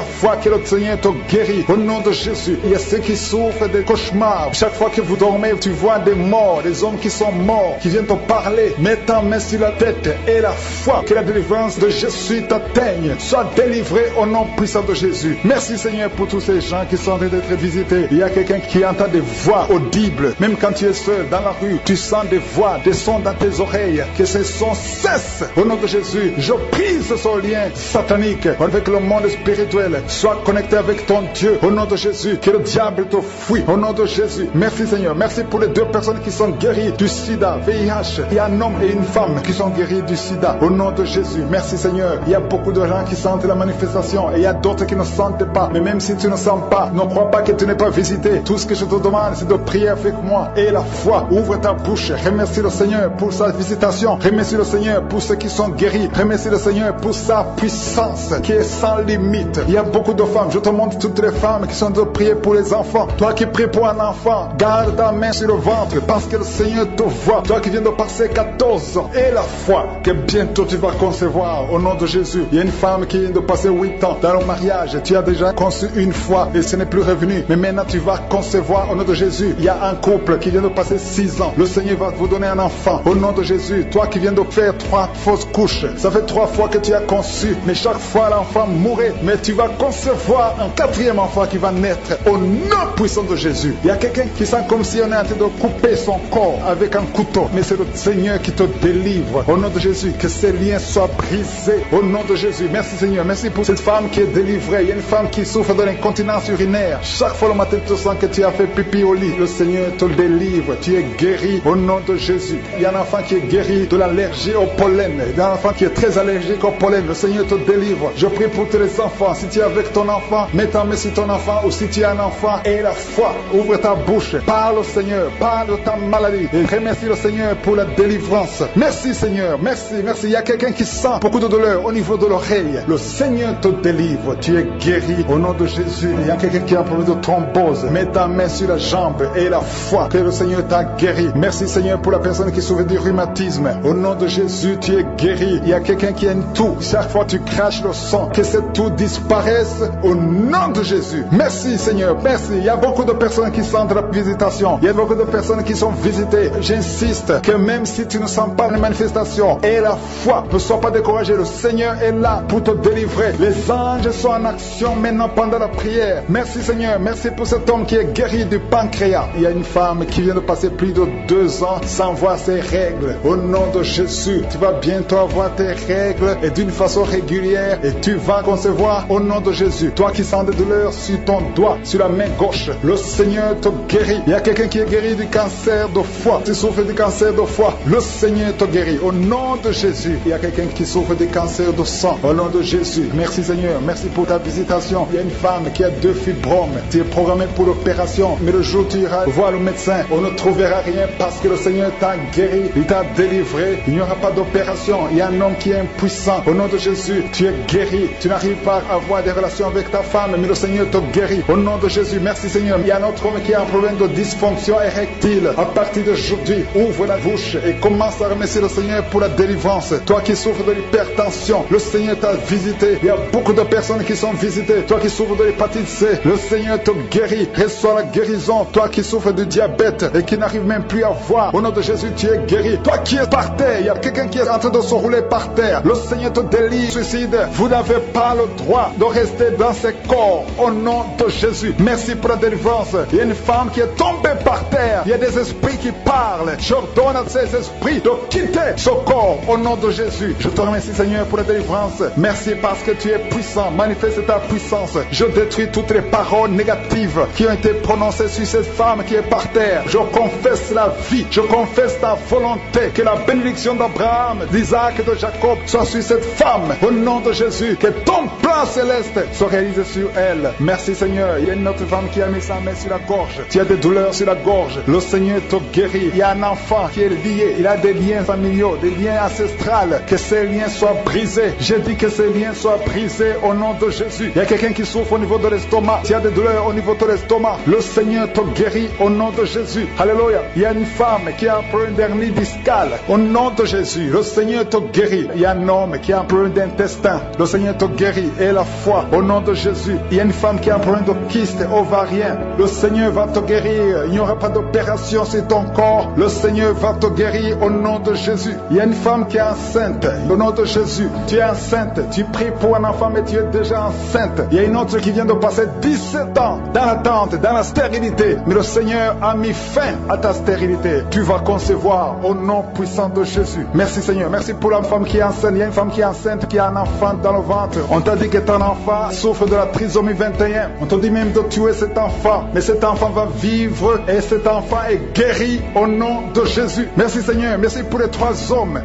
foi que le Seigneur te guérit. Au nom de Jésus, il y a ceux qui souffrent des cauchemars. Chaque fois que vous dormez, tu vois des morts, des hommes qui sont morts, qui viennent te parler. Mets ta main sur la tête et la foi que la délivrance de Jésus t'atteigne. Sois délivré au nom puissant de Jésus. Merci Seigneur pour tous ces gens qui sont en train d'être visités. Il y a quelqu'un qui entend des voix audibles. Même quand tu es seul dans la rue, tu sens des voix, des sons dans tes oreilles. Que ces sons cessent. Au nom de Jésus, je prie brise ce lien satanique avec le monde spirituel. Sois connecté avec ton Dieu. Au nom de Jésus, que le diable te fuit. Au nom de Jésus. Merci Seigneur. Merci pour les 2 personnes qui sont guéries du sida, VIH. Il y a un homme et une femme qui sont guéris du sida. Au nom de Jésus. Merci Seigneur. Il y a beaucoup de gens qui sentent la manifestation et il y a d'autres qui ne sentent pas. Mais même si tu ne sens pas, ne crois pas que tu n'es pas visité. Tout ce que je te demande, c'est de prier avec moi. Et la foi, ouvre ta bouche. Remercie le Seigneur pour sa visitation. Remercie le Seigneur pour ceux qui sont guéris. Remercie le Seigneur pour sa puissance qui est sans limite. Il y a beaucoup de femmes. Je te montre toutes les femmes qui sont de prier pour les enfants. Toi qui pries pour un enfant, garde ta main sur le ventre parce que le Seigneur te voit. Toi qui viens de passer 14 ans. Et la foi que bientôt tu vas concevoir au nom de Jésus. Il y a une femme qui vient de passer 8 ans dans le mariage. Tu as déjà conçu une fois et ce n'est plus revenu. Mais maintenant tu vas concevoir au nom de Jésus. Il y a un couple qui vient de passer 6 ans. Le Seigneur va vous donner un enfant au nom de Jésus. Toi qui viens de faire 3 fausses couches. Ça fait 3 fois que tu as conçu. Mais chaque fois l'enfant mourait. Mais tu vas concevoir un 4e enfant qui va naître au nom puissant de Jésus. Il y a quelqu'un qui sent comme si on est en train de couper son corps avec un couteau. Mais c'est le Seigneur qui te délivre. Au nom de Jésus, que ces liens soient brisés. Au nom de Jésus. Merci Seigneur. Merci pour cette femme qui est délivrée. Il y a une femme qui souffre de l'incontinence urinaire. Chaque fois le matin tu sens que tu as fait pipi au lit. Le Seigneur te délivre. Tu es guéri au nom de Jésus. Il y a un enfant qui est guéri de l'allergie au pollen. Il y a un enfant qui est très allergique au pollen. Le Seigneur te délivre. Je prie pour tous les enfants. Si tu es avec ton enfant, mets ta main sur ton enfant. Ou si tu as un enfant, et la foi. Ouvre ta bouche. Parle au Seigneur. Parle de ta maladie. Et remercie le Seigneur pour la délivrance. Merci Seigneur. Merci. Merci. Il y a quelqu'un qui sent beaucoup de douleur au niveau de l'oreille. Le Seigneur te délivre. Tu es guéri au nom de Jésus. Il y a quelqu'un qui a un problème de thrombose. Mets ta main sur la jambe et la foi que le Seigneur t'a guéri. Merci Seigneur pour la personne qui souffre du rhumatisme. Au nom de Jésus, tu es guéri. Il y a quelqu'un qui a une toux. Chaque fois tu craches le sang, que cette toux disparaisse au nom de Jésus. Merci Seigneur. Merci. Il y a beaucoup de personnes qui sentent la visitation. Il y a beaucoup de personnes qui sont visitées. J'insiste que même si tu ne sens pas les manifestations et la foi, ne sois pas découragé. Le Seigneur est là pour te délivrer. Les anges sont en action maintenant pendant la prière. Merci Seigneur. Merci pour cet homme qui est guéri du pancréas. Il y a une femme qui vient de passer plus de 2 ans sans voir ses règles. Au nom de Jésus, tu vas bientôt avoir tes règles et d'une façon régulière et tu vas concevoir au nom de Jésus. Toi qui sens des douleurs sur ton doigt, sur la main gauche, le Seigneur te guérit. Il y a quelqu'un qui est guéri du cancer de foie. Tu souffres du cancer de foie, le Seigneur te guérit au nom de Jésus. Il y a quelqu'un qui souffre du cancer de sang au nom de Jésus. Merci Seigneur, merci pour ta visitation. Il y a une femme qui a 2 fibromes. Tu es programmé pour l'opération, mais le jour où tu iras voir le médecin, on ne trouvera rien parce que le Seigneur t'a guéri, il t'a délivré. Il n'y aura pas d'opération. Il y a un homme qui est impuissant. Au nom de Jésus, tu es guéri. Tu n'arrives pas à avoir des relations avec ta femme, mais le Seigneur te guérit. Au nom de Jésus, merci Seigneur. Il y a un autre homme qui a un problème de dysfonction érectile. À partir d'aujourd'hui, ouvre la bouche et commence à remercier le Seigneur pour la délivrance. Toi qui souffres de l'hypertension, le Seigneur t'a visité. Il y a beaucoup de personnes qui sont visitées. Toi qui souffres de l'hépatite C, le Seigneur te guérit. Reçois la guérison. Toi qui souffres du diabète et qui n'arrive même plus à voir, au nom de Jésus, tu es guéri. Toi qui es par terre, il y a quelqu'un qui est en train de se rouler par terre. Le Seigneur te délivre. Suicide, vous n'avez pas le droit de rester dans ces corps. Au nom de Jésus, merci pour la délivrance. Il y a une femme qui est tombée par terre. Il y a des esprits qui parlent. J'ordonne à ces esprits de quitter ce corps au nom de Jésus. Je te remercie Seigneur pour la délivrance. Merci parce que tu es puissant. Manifeste ta puissance. Je détruis toutes les paroles négatives qui ont été prononcées sur cette femme qui est par terre. Je confesse la vie. Je confesse ta volonté. Que la bénédiction d'Abraham, d'Isaac et de Jacob soit sur cette femme. Au nom de Jésus, que ton plan céleste soit réalisé sur elle. Merci Seigneur. Il y a une autre femme qui a mis sa main sur la gorge. Tu as des douleurs sur la gorge. Le Seigneur te guérit. Il y a un enfant qui est lié. Il a des liens familiaux, des liens ancestrales. Que ces liens soient brisés. J'ai dit que ces liens soient brisés au nom de Jésus. Il y a quelqu'un qui souffre au niveau de l'estomac. Tu as des douleurs au niveau de l'estomac. Le Seigneur te guérit au nom de Jésus. Alléluia. Il y a une femme qui a un problème d'hernie discale. Au nom de Jésus, le Seigneur te guérit. Il y a un homme qui a un problème d'intestin. Le Seigneur te guérit. Et la foi au nom de Jésus. Il y a une femme qui a un problème de kyste ovarien. Le Seigneur va te guérir. Il n'y aura pas d'opération sur ton corps. Le Seigneur va te guérir au nom de Jésus. Il y a une femme qui est enceinte. Au nom de Jésus, tu es enceinte. Tu pries pour un enfant, mais tu es déjà enceinte. Il y a une autre qui vient de passer 17 ans dans l'attente, dans la stérilité. Mais le Seigneur a mis fin à ta stérilité. Tu vas concevoir au nom puissant de Jésus. Merci Seigneur. Merci pour la femme qui est enceinte. Il y a une femme qui est enceinte, qui a un enfant dans le ventre, on t'a dit que ton enfant souffre de la trisomie 21. On t'a dit même de tuer cet enfant. Mais cet enfant va vivre et cet enfant est guéri au nom de Jésus. Merci Seigneur. Merci pour les 3 hommes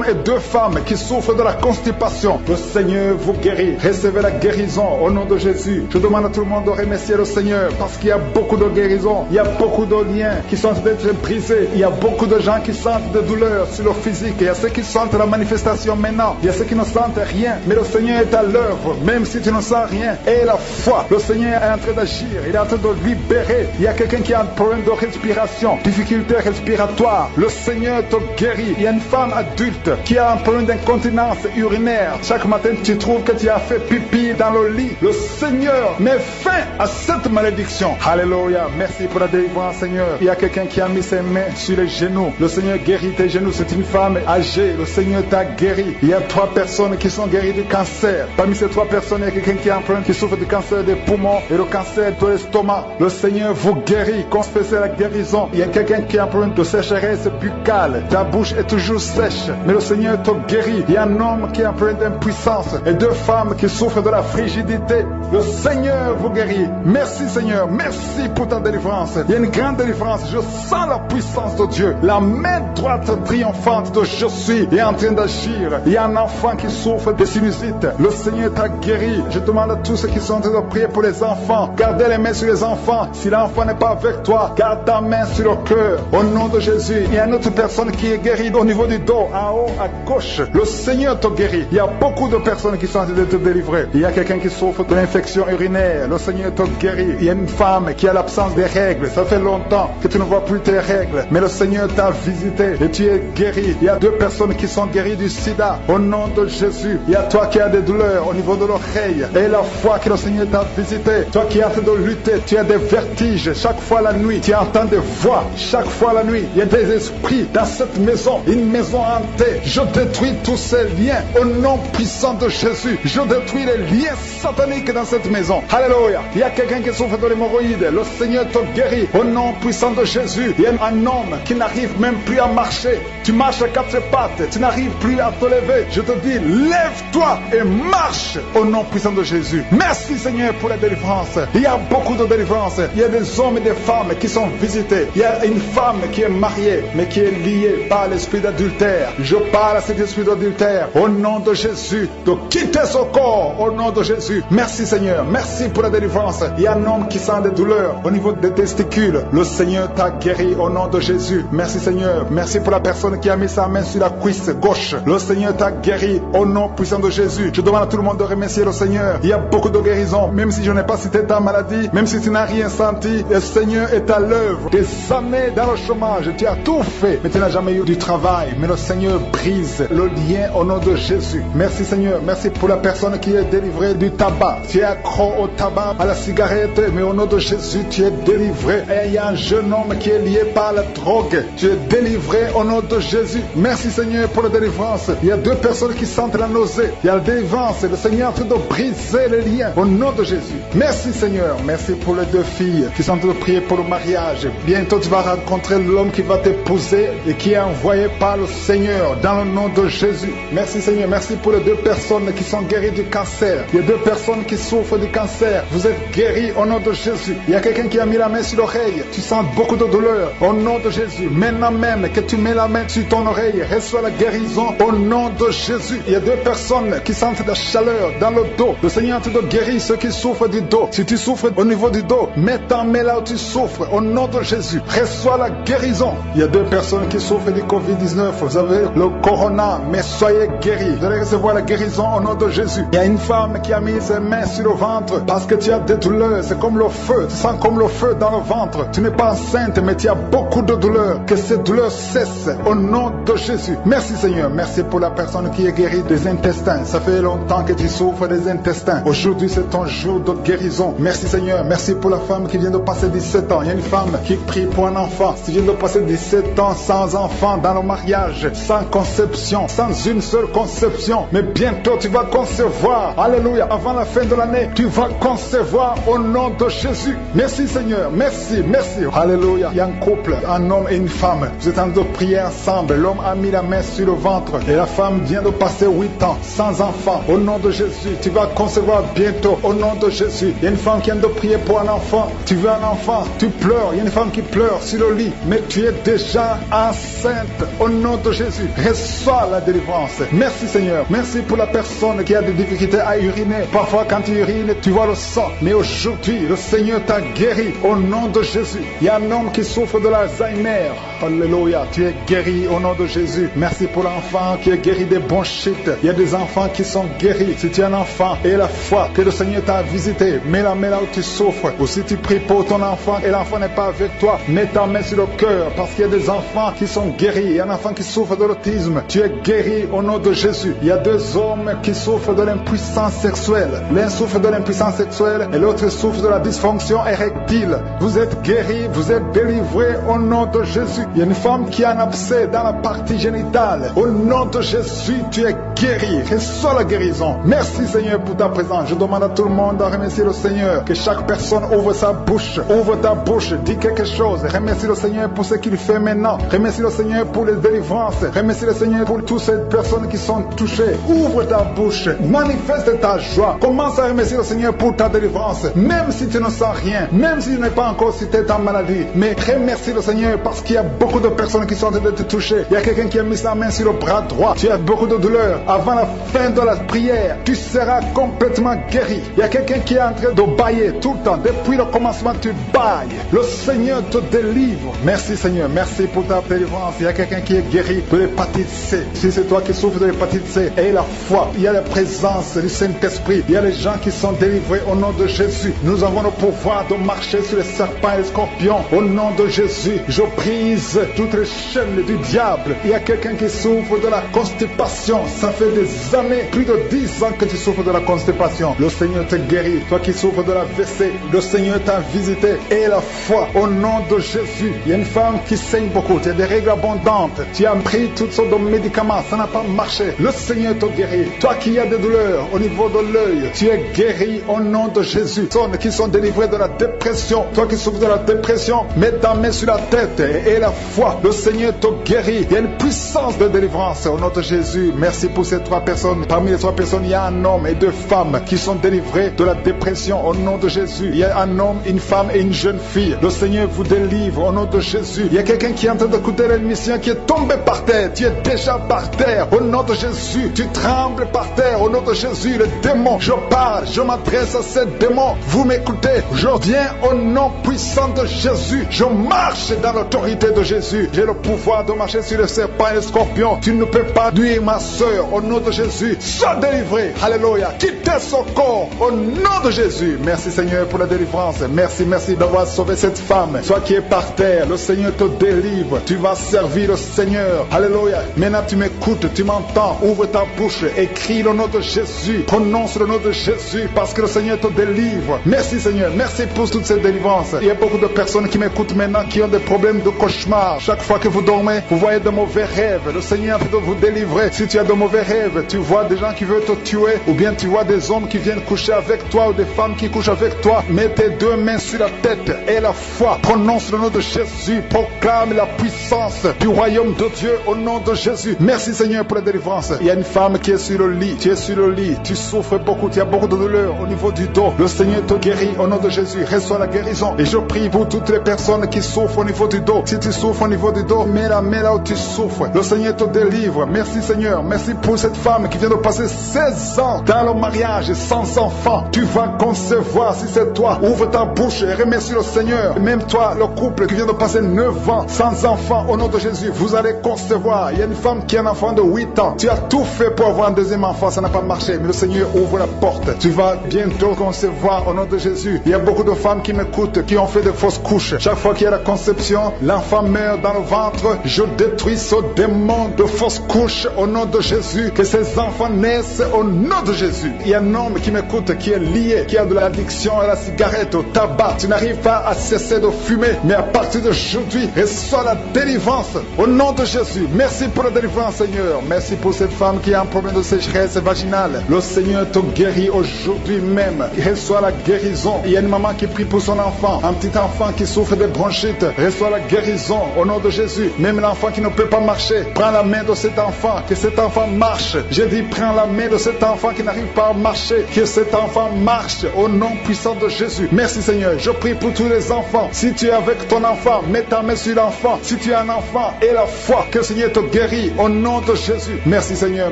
et 2 femmes qui souffrent de la constipation. Le Seigneur vous guérit. Recevez la guérison au nom de Jésus. Je demande à tout le monde de remercier le Seigneur parce qu'il y a beaucoup de guérisons. Il y a beaucoup de liens qui sont d'être brisés. Il y a beaucoup de gens qui sentent des douleurs sur le physique. Il y a ceux qui sentent la manifestation maintenant. Il y a ceux qui ne sentent rien. Mais le Seigneur est à l'œuvre. Même si tu ne sens rien. Et la foi. Le Seigneur est en train d'agir. Il est en train de libérer. Il y a quelqu'un qui a un problème de respiration. Difficulté respiratoire. Le Seigneur te guérit. Il y a une femme adulte qui a un problème d'incontinence urinaire. Chaque matin, tu trouves que tu as fait pipi dans le lit. Le Seigneur met fin à cette malédiction. Alléluia. Merci pour la délivrance, Seigneur. Il y a quelqu'un qui a mis ses mains sur les genoux. Le Seigneur guérit tes genoux. C'est une femme âgée. Le Seigneur t'a guéri. Il y a 3 personnes qui sont guéries du cancer. Parmi ces 3 personnes, il y a quelqu'un qui a un problème qui souffre du cancer des poumons et le cancer de l'estomac. Le Seigneur vous guérit. Confessez la guérison. Il y a quelqu'un qui a un problème de sécheresse buccale. Ta bouche est toujours sèche. Mais le Seigneur te guérit. Il y a un homme qui a un problème d'impuissance et 2 femmes qui souffrent de la frigidité. Le Seigneur vous guérit. Merci Seigneur. Merci pour ta délivrance. Il y a une grande délivrance. Je sens la puissance de Dieu. La main droite triomphante de je suis est en train d'agir. Il y a un enfant qui souffre de sinusite. Le Seigneur t'a guéri. Je demande à tous ceux qui sont en train de prier pour les enfants. Gardez les mains sur les enfants. Si l'enfant n'est pas avec toi, garde ta main sur le cœur. Au nom de Jésus. Il y a une autre personne qui est guérie au niveau du dos, en haut, à gauche. Le Seigneur te guérit. Il y a beaucoup de personnes qui sont en train de te délivrer. Il y a quelqu'un qui souffre de l'infection urinaire. Le Seigneur te guérit. Il y a une femme qui a l'absence des règles. Ça fait longtemps que tu ne vois plus tes règles. Mais le Seigneur t'a visité et tu es guéri. Il y a 2 personnes qui sont guéries du sida. Au nom de Jésus. Il y a toi qui as des douleurs au niveau de l'oreille. Et la foi que le Seigneur t'a visité. Toi qui es en train de lutter. Tu as des vertiges. Chaque fois la nuit. Tu entends des voix. Chaque fois la nuit. Il y a des esprits dans cette maison. Une maison hantée. Je détruis tous ces liens. Au nom puissant de Jésus. Je détruis les liens sataniques dans cette maison. Alléluia. Il y a quelqu'un qui souffre de l'hémorroïde. Le Seigneur te guérit. Au nom puissant de Jésus. Il y a un homme qui n'arrive même plus à marcher. Tu marches à 4 pattes. Tu n'arrives plus à te lever. Je te dis, lève-toi et marche. Au nom puissant de Jésus. Merci Seigneur pour la délivrance. Il y a beaucoup de délivrance. Il y a des hommes et des femmes qui sont visités. Il y a une femme qui est mariée, mais qui est liée par l'esprit d'adultère. Je parle à cet esprit d'adultère. Au nom de Jésus. De quitter son corps. Au nom de Jésus. Merci Seigneur. Merci pour la délivrance. Il y a un homme qui sent des douleurs au niveau des testicules. Le Seigneur t'a guéri au nom de Jésus. Merci Seigneur. Merci pour la personne qui a mis sa main sur la cuisse gauche. Le Seigneur t'a guéri au nom puissant de Jésus. Je demande à tout le monde de remercier le Seigneur. Il y a beaucoup de guérisons. Même si je n'ai pas cité ta maladie, même si tu n'as rien senti, le Seigneur est à l'œuvre. Des années dans le chômage, tu as tout fait, mais tu n'as jamais eu du travail. Mais le Seigneur brise le lien au nom de Jésus. Merci Seigneur. Merci pour la personne qui est délivrée du tabac. Tu es accro au tabac, à la cigarette, mais au nom de Jésus, tu es délivré. Et il y a un jeune homme qui est lié par la drogue. Tu es délivré au nom de Jésus. Merci Seigneur pour la délivrance. Il y a 2 personnes qui sentent la nausée. Il y a la délivrance. Le Seigneur est en train de briser les liens au nom de Jésus. Merci Seigneur. Merci pour les 2 filles qui sont en train de prier pour le mariage. Bientôt tu vas rencontrer l'homme qui va t'épouser et qui est envoyé par le Seigneur dans le nom de Jésus. Merci Seigneur. Merci pour les 2 personnes qui sont guéries du cancer. Il y a 2 personnes qui souffrent du cancer. Vous êtes guéris au nom de Jésus. Il y a quelqu'un qui a mis la main sur l'oreille. Tu sens beaucoup de douleur au nom de Jésus. Maintenant même que tu mets la main sur ton oreille, reçois la guérison au nom de Jésus. Il y a 2 personnes qui sentent de la chaleur dans le dos. Le Seigneur te guérit ceux qui souffrent du dos. Si tu souffres au niveau du dos, mets ta main là où tu souffres au nom de Jésus. Reçois la guérison. Il y a 2 personnes qui souffrent du Covid-19. Vous avez le corona, mais soyez guéris. Vous allez recevoir la guérison au nom de Jésus. Il y a une femme qui a mis ses mains sur le ventre parce que tu as des douleurs. C'est comme le feu. Tu sens comme le feu dans le ventre. Tu n'es pas enceinte, mais tu as beaucoup de douleurs. Que ces douleurs cessent au nom de Jésus. Merci Seigneur. Merci pour la personne qui est guérie des intestins. Ça fait longtemps que tu souffres des intestins. Aujourd'hui, c'est ton jour de guérison. Merci Seigneur. Merci pour la femme qui vient de passer 17 ans. Il y a une femme qui prie pour un enfant. Tu viens de passer 17 ans sans enfant dans le mariage, sans conception, sans une seule conception. Mais bientôt, tu vas concevoir. Alléluia. Avant la fin de l'année, tu vas concevoir au nom de Jésus. Merci Seigneur. Merci, merci. Alléluia. Il y a un couple, un homme et une femme. Vous êtes en train de prier ensemble. L'homme a mis la main sur le ventre et la femme vient de de passer 8 ans sans enfant. Au nom de Jésus, tu vas concevoir bientôt. Au nom de Jésus, il y a une femme qui vient de prier pour un enfant. Tu veux un enfant, tu pleures. Il y a une femme qui pleure sur le lit, mais tu es déjà enceinte. Au nom de Jésus, reçois la délivrance. Merci Seigneur. Merci pour la personne qui a des difficultés à uriner. Parfois quand tu urines, tu vois le sang. Mais aujourd'hui, le Seigneur t'a guéri. Au nom de Jésus. Il y a un homme qui souffre de l'Alzheimer. Alléluia. Tu es guéri au nom de Jésus. Merci pour l'enfant qui est guéri des bronchites. Il y a des enfants qui sont guéris. Si tu es un enfant et la foi que le Seigneur t'a visité, mets la main là où tu souffres. Ou si tu pries pour ton enfant et l'enfant n'est pas avec toi, mets ta main sur le cœur parce qu'il y a des enfants qui sont guéris. Il y a un enfant qui souffre de l'autisme. Tu es guéri au nom de Jésus. Il y a 2 hommes qui souffrent de l'impuissance sexuelle. L'un souffre de l'impuissance sexuelle et l'autre souffre de la dysfonction érectile. Vous êtes guéris, vous êtes délivrés au nom de Jésus. Il y a une femme qui a un abcès dans la partie génitale. Au nom de Jésus, tu es guéri. Reçois la guérison. Merci Seigneur pour ta présence. Je demande à tout le monde de remercier le Seigneur. Que chaque personne ouvre sa bouche. Ouvre ta bouche. Dis quelque chose. Remercie le Seigneur pour ce qu'il fait maintenant. Remercie le Seigneur pour les délivrances. Remercie le Seigneur pour toutes ces personnes qui sont touchées. Ouvre ta bouche. Manifeste ta joie. Commence à remercier le Seigneur pour ta délivrance. Même si tu ne sens rien. Même si tu n'es pas encore cité ta maladie. Mais remercie le Seigneur parce qu'il y a beaucoup de personnes qui sont en train de te toucher. Il y a quelqu'un qui a mis sa main sur le bras droit. Tu as beaucoup de douleur. Avant la fin de la prière, tu seras complètement guéri. Il y a quelqu'un qui est en train de bailler tout le temps. Depuis le commencement, tu bailles. Le Seigneur te délivre. Merci Seigneur. Merci pour ta délivrance. Il y a quelqu'un qui est guéri de l'hépatite C. Si c'est toi qui souffres de l'hépatite C, aie la foi. Il y a la présence du Saint-Esprit. Il y a les gens qui sont délivrés au nom de Jésus. Nous avons le pouvoir de marcher sur les serpents et les scorpions. Au nom de Jésus, je brise toutes les chaînes du diable. Il y a quelqu'un qui souffre de la constipation. Ça fait des années, plus de 10 ans que tu souffres de la constipation. Le Seigneur te guérit. Toi qui souffres de la WC, le Seigneur t'a visité. Et la foi au nom de Jésus. Il y a une femme qui saigne beaucoup. Tu as des règles abondantes. Tu as pris toutes sortes de médicaments. Ça n'a pas marché. Le Seigneur te guérit. Toi qui as des douleurs au niveau de l'œil, tu es guéri au nom de Jésus. Personnes qui sont délivrées de la dépression. Toi qui souffres de la dépression, mets ta main sur la tête et la foi. Le Seigneur te guérit. Il y a une puissance de délivrance au nom de Jésus. Merci pour ces 3 personnes. Parmi les 3 personnes, il y a un homme et 2 femmes qui sont délivrés de la dépression au nom de Jésus. Il y a un homme, une femme et une jeune fille. Le Seigneur vous délivre au nom de Jésus. Il y a quelqu'un qui est en train d'écouter l'émission qui est tombé par terre. Tu es déjà par terre au nom de Jésus. Tu trembles par terre au nom de Jésus. Le démon, je parle, je m'adresse à ces démons. Vous m'écoutez. Je viens au nom puissant de Jésus. Je marche dans l'autorité de Jésus. J'ai le pouvoir de marcher sur les serpents et les scorpions. Tu ne peux pas nuire ma soeur au nom de Jésus. Sois délivré. Alléluia. Quittez son corps au nom de Jésus. Merci Seigneur pour la délivrance. Merci d'avoir sauvé cette femme. Toi qui es par terre, le Seigneur te délivre. Tu vas servir le Seigneur. Alléluia. Maintenant tu m'écoutes, tu m'entends. Ouvre ta bouche, écris le nom de Jésus. Prononce le nom de Jésus parce que le Seigneur te délivre. Merci Seigneur. Merci pour toute cette délivrance. Il y a beaucoup de personnes qui m'écoutent maintenant qui ont des problèmes de cauchemar. Chaque fois que vous dormez, vous voyez de mauvais rêves. Le Seigneur peut vous délivrer. Si tu as de mauvais rêves, tu vois des gens qui veulent te tuer ou bien tu vois des hommes qui viennent coucher avec toi ou des femmes qui couchent avec toi. Mets tes 2 mains sur la tête et la foi. Prononce le nom de Jésus. Proclame la puissance du royaume de Dieu au nom de Jésus. Merci Seigneur pour la délivrance. Il y a une femme qui est sur le lit. Tu es sur le lit. Tu souffres beaucoup. Tu as beaucoup de douleur au niveau du dos. Le Seigneur te guérit au nom de Jésus. Reçois la guérison. Et je prie pour toutes les personnes qui souffrent au niveau du dos. Si tu souffres au niveau du dos, mets la main là où tu souffres. Le Seigneur te délivre. Merci Seigneur. Merci pour cette femme qui vient de passer 16 ans dans le mariage sans enfant. Tu vas concevoir si c'est toi. Ouvre ta bouche et remercie le Seigneur. Même toi, le couple qui vient de passer 9 ans sans enfant, au nom de Jésus, vous allez concevoir. Il y a une femme qui a un enfant de 8 ans. Tu as tout fait pour avoir un deuxième enfant, ça n'a pas marché. Mais le Seigneur ouvre la porte. Tu vas bientôt concevoir au nom de Jésus. Il y a beaucoup de femmes qui m'écoutent, qui ont fait de fausses couches. Chaque fois qu'il y a la conception, l'enfant meurt dans le ventre. Je détruis ce démon de fausses couches au nom de Jésus. Que ces enfants naissent au nom de Jésus. Il y a un homme qui m'écoute, qui est lié, qui a de l'addiction à la cigarette, au tabac. Tu n'arrives pas à cesser de fumer. Mais à partir d'aujourd'hui, reçois la délivrance au nom de Jésus. Merci pour la délivrance, Seigneur. Merci pour cette femme qui a un problème de sécheresse vaginale. Le Seigneur te guérit aujourd'hui même. Reçois la guérison. Il y a une maman qui prie pour son enfant. Un petit enfant qui souffre de bronchite. Reçois la guérison au nom de Jésus. Même l'enfant qui ne peut pas marcher. Prends la main de cet enfant. Que cet enfant marche marche. Je dis, prends la main de cet enfant qui n'arrive pas à marcher, que cet enfant marche au nom puissant de Jésus. Merci Seigneur, je prie pour tous les enfants. Si tu es avec ton enfant, mets ta main sur l'enfant. Si tu es un enfant, aie la foi que le Seigneur te guérit au nom de Jésus. Merci Seigneur,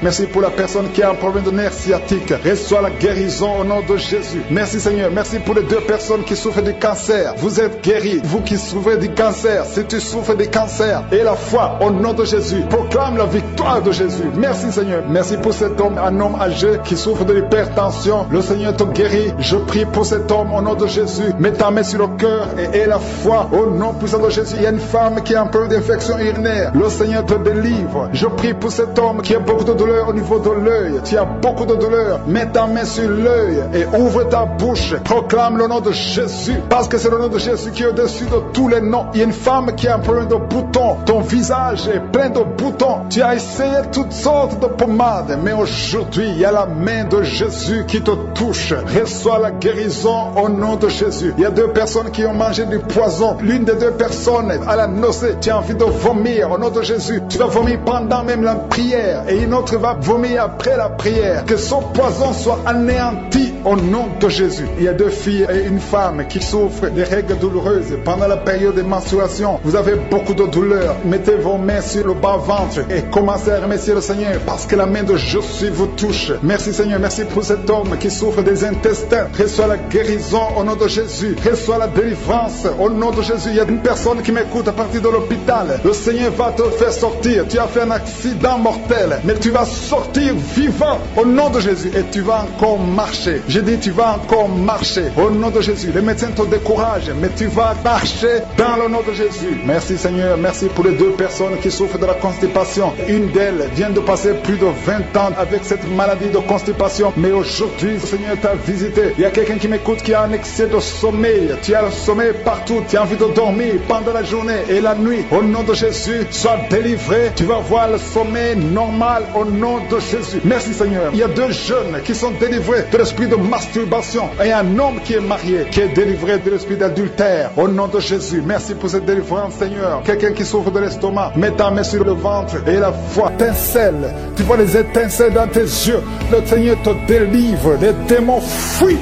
merci pour la personne qui a un problème de nerf sciatique. Reçois la guérison au nom de Jésus. Merci Seigneur, merci pour les 2 personnes qui souffrent du cancer. Vous êtes guéris, vous qui souffrez du cancer. Si tu souffres du cancer, aie la foi au nom de Jésus. Proclame la victoire de Jésus. Merci Seigneur, merci pour cet homme, un homme âgé qui souffre de l'hypertension. Le Seigneur te guérit. Je prie pour cet homme au nom de Jésus. Mets ta main sur le cœur et aie la foi au nom puissant de Jésus. Il y a une femme qui a un peu d'infection urinaire. Le Seigneur te délivre. Je prie pour cet homme qui a beaucoup de douleur au niveau de l'œil. Tu as beaucoup de douleur. Mets ta main sur l'œil et ouvre ta bouche. Proclame le nom de Jésus, parce que c'est le nom de Jésus qui est au-dessus de tous les noms. Il y a une femme qui a un problème de boutons. Ton visage est plein de boutons. Tu as essayé toutes sortes de pommades, mais aujourd'hui, il y a la main de Jésus qui te touche. Reçois la guérison au nom de Jésus. Il y a 2 personnes qui ont mangé du poison. L'une des 2 personnes a la nausée. Tu as envie de vomir au nom de Jésus. Tu vas vomir pendant même la prière et une autre va vomir après la prière. Que son poison soit anéanti au nom de Jésus. Il y a 2 filles et une femme qui souffrent des règles douloureuses pendant la période de menstruation. Vous avez beaucoup de douleur. Mettez vos mains sur le bas-ventre et commencez à remercier le Seigneur parce que la main de Jésus vous touche. Merci Seigneur, merci pour cet homme qui souffre des intestins. Reçois la guérison au nom de Jésus. Reçois la délivrance au nom de Jésus. Il y a une personne qui m'écoute à partir de l'hôpital. Le Seigneur va te faire sortir. Tu as fait un accident mortel, mais tu vas sortir vivant au nom de Jésus et tu vas encore marcher. Je dis tu vas encore marcher au nom de Jésus. Les médecins te découragent, mais tu vas marcher dans le nom de Jésus. Merci Seigneur, merci pour les 2 personnes qui souffrent de la constipation. Une d'elles vient de passer plus de 20 ans avec cette maladie de constipation, mais aujourd'hui le Seigneur t'a visité. Il y a quelqu'un qui m'écoute qui a un excès de sommeil. Tu as le sommeil partout, tu as envie de dormir pendant la journée et la nuit. Au nom de Jésus, sois délivré. Tu vas voir le sommeil normal au nom de Jésus. Merci Seigneur. Il y a 2 jeunes qui sont délivrés de l'esprit de masturbation et un homme qui est marié qui est délivré de l'esprit d'adultère au nom de Jésus. Merci pour cette délivrance Seigneur. Quelqu'un qui souffre de l'estomac, mets ta main sur le ventre et la foi étincelle. Tu vois les étincelles dans tes yeux. Le Seigneur te délivre. Les démons fuient.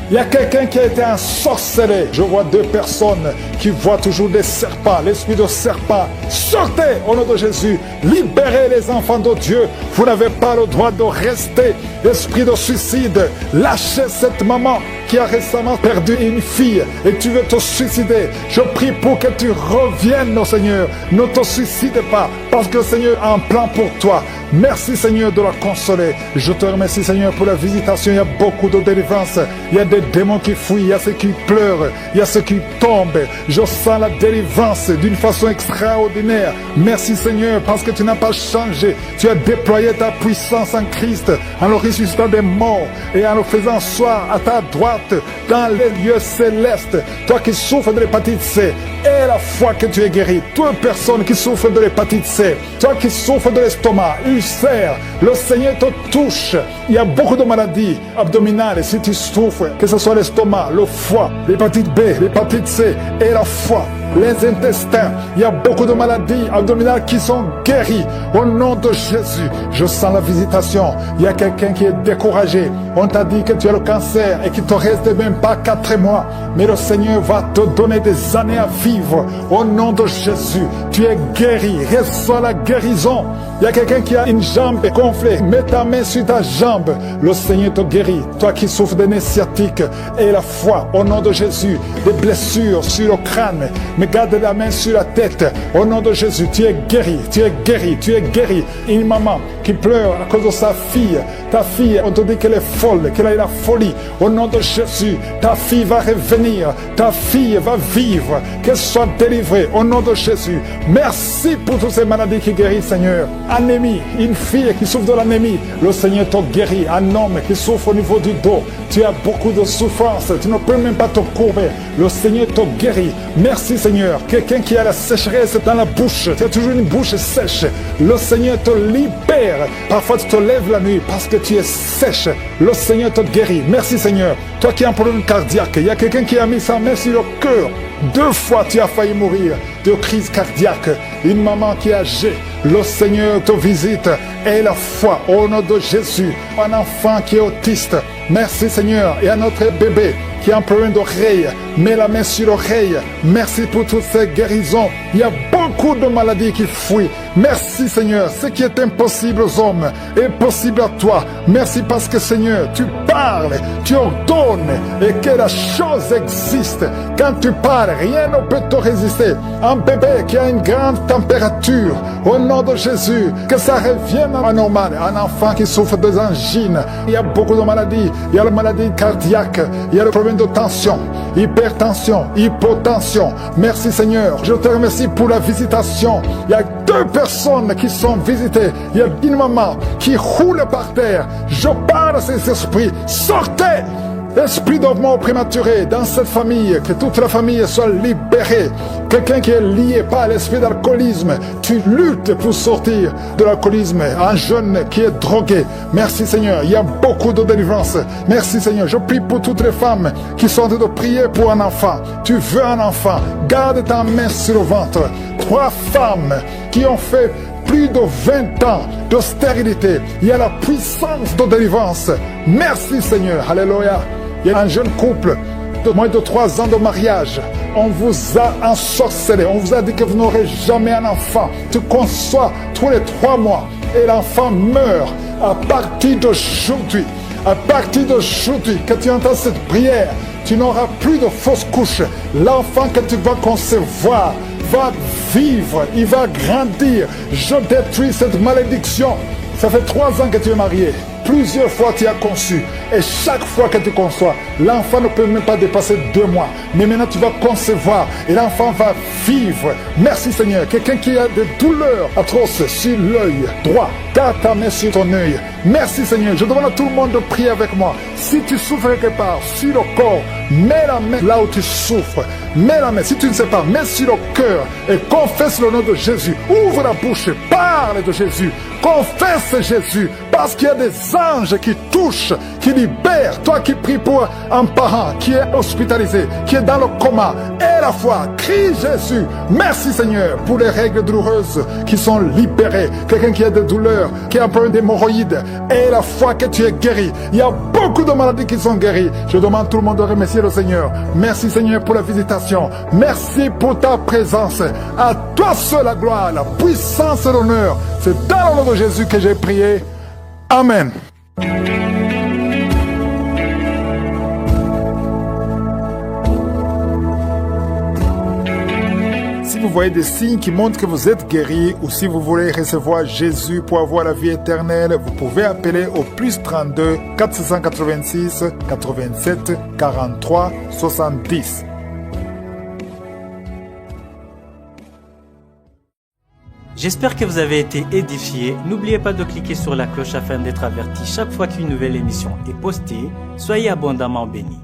Il y a quelqu'un qui a été ensorcelé. Je vois 2 personnes qui voient toujours des serpents. L'esprit de serpent, sortez au nom de Jésus. Libérez les enfants de Dieu. Vous n'avez pas le droit de rester. Esprit de suicide, lâchez cette maman qui a récemment perdu une fille et tu veux te suicider. Je prie pour que tu reviennes au Seigneur. Ne te suicide pas parce que le Seigneur a un plan pour toi. Merci Seigneur de la consoler. Je te remercie Seigneur pour la visitation. Il y a beaucoup de délivrance. Il y a des démons qui fuient. Il y a ceux qui pleurent. Il y a ceux qui tombent. Je sens la délivrance d'une façon extraordinaire. Merci Seigneur parce que tu n'as pas changé. Tu as déployé ta puissance en Christ en le ressuscitant des morts et en le faisant asseoir à ta droite dans les lieux célestes. Toi qui souffres de l'hépatite C, aie la foi que tu es guéri. Toi personne qui souffre de l'hépatite C, toi qui souffres de l'estomac, ulcère, le Seigneur te touche. Il y a beaucoup de maladies abdominales. Si tu souffres, que ce soit l'estomac, le foie, l'hépatite B, l'hépatite C et la foi, les intestins, il y a beaucoup de maladies abdominales qui sont guéries au nom de Jésus. Je sens la visitation. Il y a quelqu'un qui est découragé. On t'a dit que tu as le cancer et qu'il te reste même pas 4 mois, mais le Seigneur va te donner des années à vivre au nom de Jésus. Tu es guéri. Reçois la guérison. Il y a quelqu'un qui a une jambe gonflée. Mets ta main sur ta jambe. Le Seigneur te guérit. Toi qui souffres de nez sciatique, et la foi au nom de Jésus. Des blessures sur le crâne. Mais garde la main sur la tête. Au nom de Jésus, tu es guéri. Tu es guéri. Tu es guéri. Une maman qui pleure à cause de sa fille. Ta fille, on te dit qu'elle est folle, qu'elle a eu la folie. Au nom de Jésus, ta fille va revenir. Ta fille va vivre. Qu'elle soit délivrée. Au nom de Jésus. Merci pour toutes ces maladies qui guérissent, Seigneur. Anémie, une fille qui souffre de l'anémie, le Seigneur te guérit. Un homme qui souffre au niveau du dos, tu as beaucoup de souffrance, tu ne peux même pas te courber, le Seigneur te guérit. Merci Seigneur. Quelqu'un qui a la sécheresse dans la bouche, tu as toujours une bouche sèche, le Seigneur te libère. Parfois tu te lèves la nuit parce que tu es sèche, le Seigneur te guérit. Merci Seigneur. Toi qui as un problème cardiaque, il y a quelqu'un qui a mis sa main sur le cœur. 2 fois tu as failli mourir de crise cardiaque. Une maman qui est âgée, le Seigneur te visite. Et la foi au nom de Jésus. Un enfant qui est autiste, merci Seigneur. Et un autre bébé qui a un problème d'oreille, mets la main sur l'oreille. Merci pour toutes ces guérisons. Il y a beaucoup de maladies qui fuient. Merci Seigneur. Ce qui est impossible aux hommes est possible à toi. Merci parce que Seigneur, tu parles, tu ordonnes et que la chose existe. Quand tu parles, rien ne peut te résister. Un bébé qui a une grande température, au nom de Jésus, que ça revienne à normal. Un enfant qui souffre des angines. Il y a beaucoup de maladies. Il y a la maladie cardiaque. Il y a le problème de tension, hypertension, hypotension. Merci Seigneur. Je te remercie pour la visitation. Il y a 2 personnes qui sont visitées. Il y a une maman qui roule par terre. Je parle à ces esprits. Sortez! Esprit de mort prématuré dans cette famille, que toute la famille soit libérée. Quelqu'un qui est lié par l'esprit d'alcoolisme, tu luttes pour sortir de l'alcoolisme. Un jeune qui est drogué, merci Seigneur, il y a beaucoup de délivrance. Merci Seigneur, je prie pour toutes les femmes qui sont en train de prier pour un enfant. Tu veux un enfant, garde ta main sur le ventre. 3 femmes qui ont fait plus de 20 ans de stérilité. Il y a la puissance de délivrance. Merci Seigneur, alléluia. Il y a un jeune couple de moins de 3 ans de mariage. On vous a ensorcelé. On vous a dit que vous n'aurez jamais un enfant. Tu conçois tous les 3 mois et l'enfant meurt. À partir d'aujourd'hui, que tu entends cette prière, tu n'auras plus de fausses couches. L'enfant que tu vas concevoir va vivre, il va grandir. Je détruis cette malédiction. Ça fait 3 ans que tu es marié. Plusieurs fois tu as conçu. Et chaque fois que tu conçois, l'enfant ne peut même pas dépasser 2 mois. Mais maintenant tu vas concevoir et l'enfant va vivre. Merci Seigneur. Quelqu'un qui a des douleurs atroces sur l'œil droit, garde ta main sur ton œil. Merci Seigneur. Je demande à tout le monde de prier avec moi. Si tu souffres quelque part sur le corps, mets la main là où tu souffres. Mets la main. Si tu ne sais pas, mets sur le cœur et confesse le nom de Jésus. Ouvre la bouche, parle de Jésus. Confesse Jésus. Parce qu'il y a des anges qui touchent, qui libèrent. Toi qui pries pour un parent qui est hospitalisé, qui est dans le coma, et la foi, crie Jésus. Merci Seigneur pour les règles douloureuses qui sont libérées. Quelqu'un qui a des douleurs, qui a un problème d'hémorroïdes, et la foi que tu es guéri. Il y a beaucoup de maladies qui sont guéries. Je demande à tout le monde de remercier le Seigneur. Merci Seigneur pour la visitation. Merci pour ta présence. À toi seul la gloire, la puissance et l'honneur. C'est dans le nom de Jésus que j'ai prié. Amen. Si vous voyez des signes qui montrent que vous êtes guéri ou si vous voulez recevoir Jésus pour avoir la vie éternelle, vous pouvez appeler au plus 32 486 87 43 70. J'espère que vous avez été édifiés. N'oubliez pas de cliquer sur la cloche afin d'être averti chaque fois qu'une nouvelle émission est postée. Soyez abondamment bénis.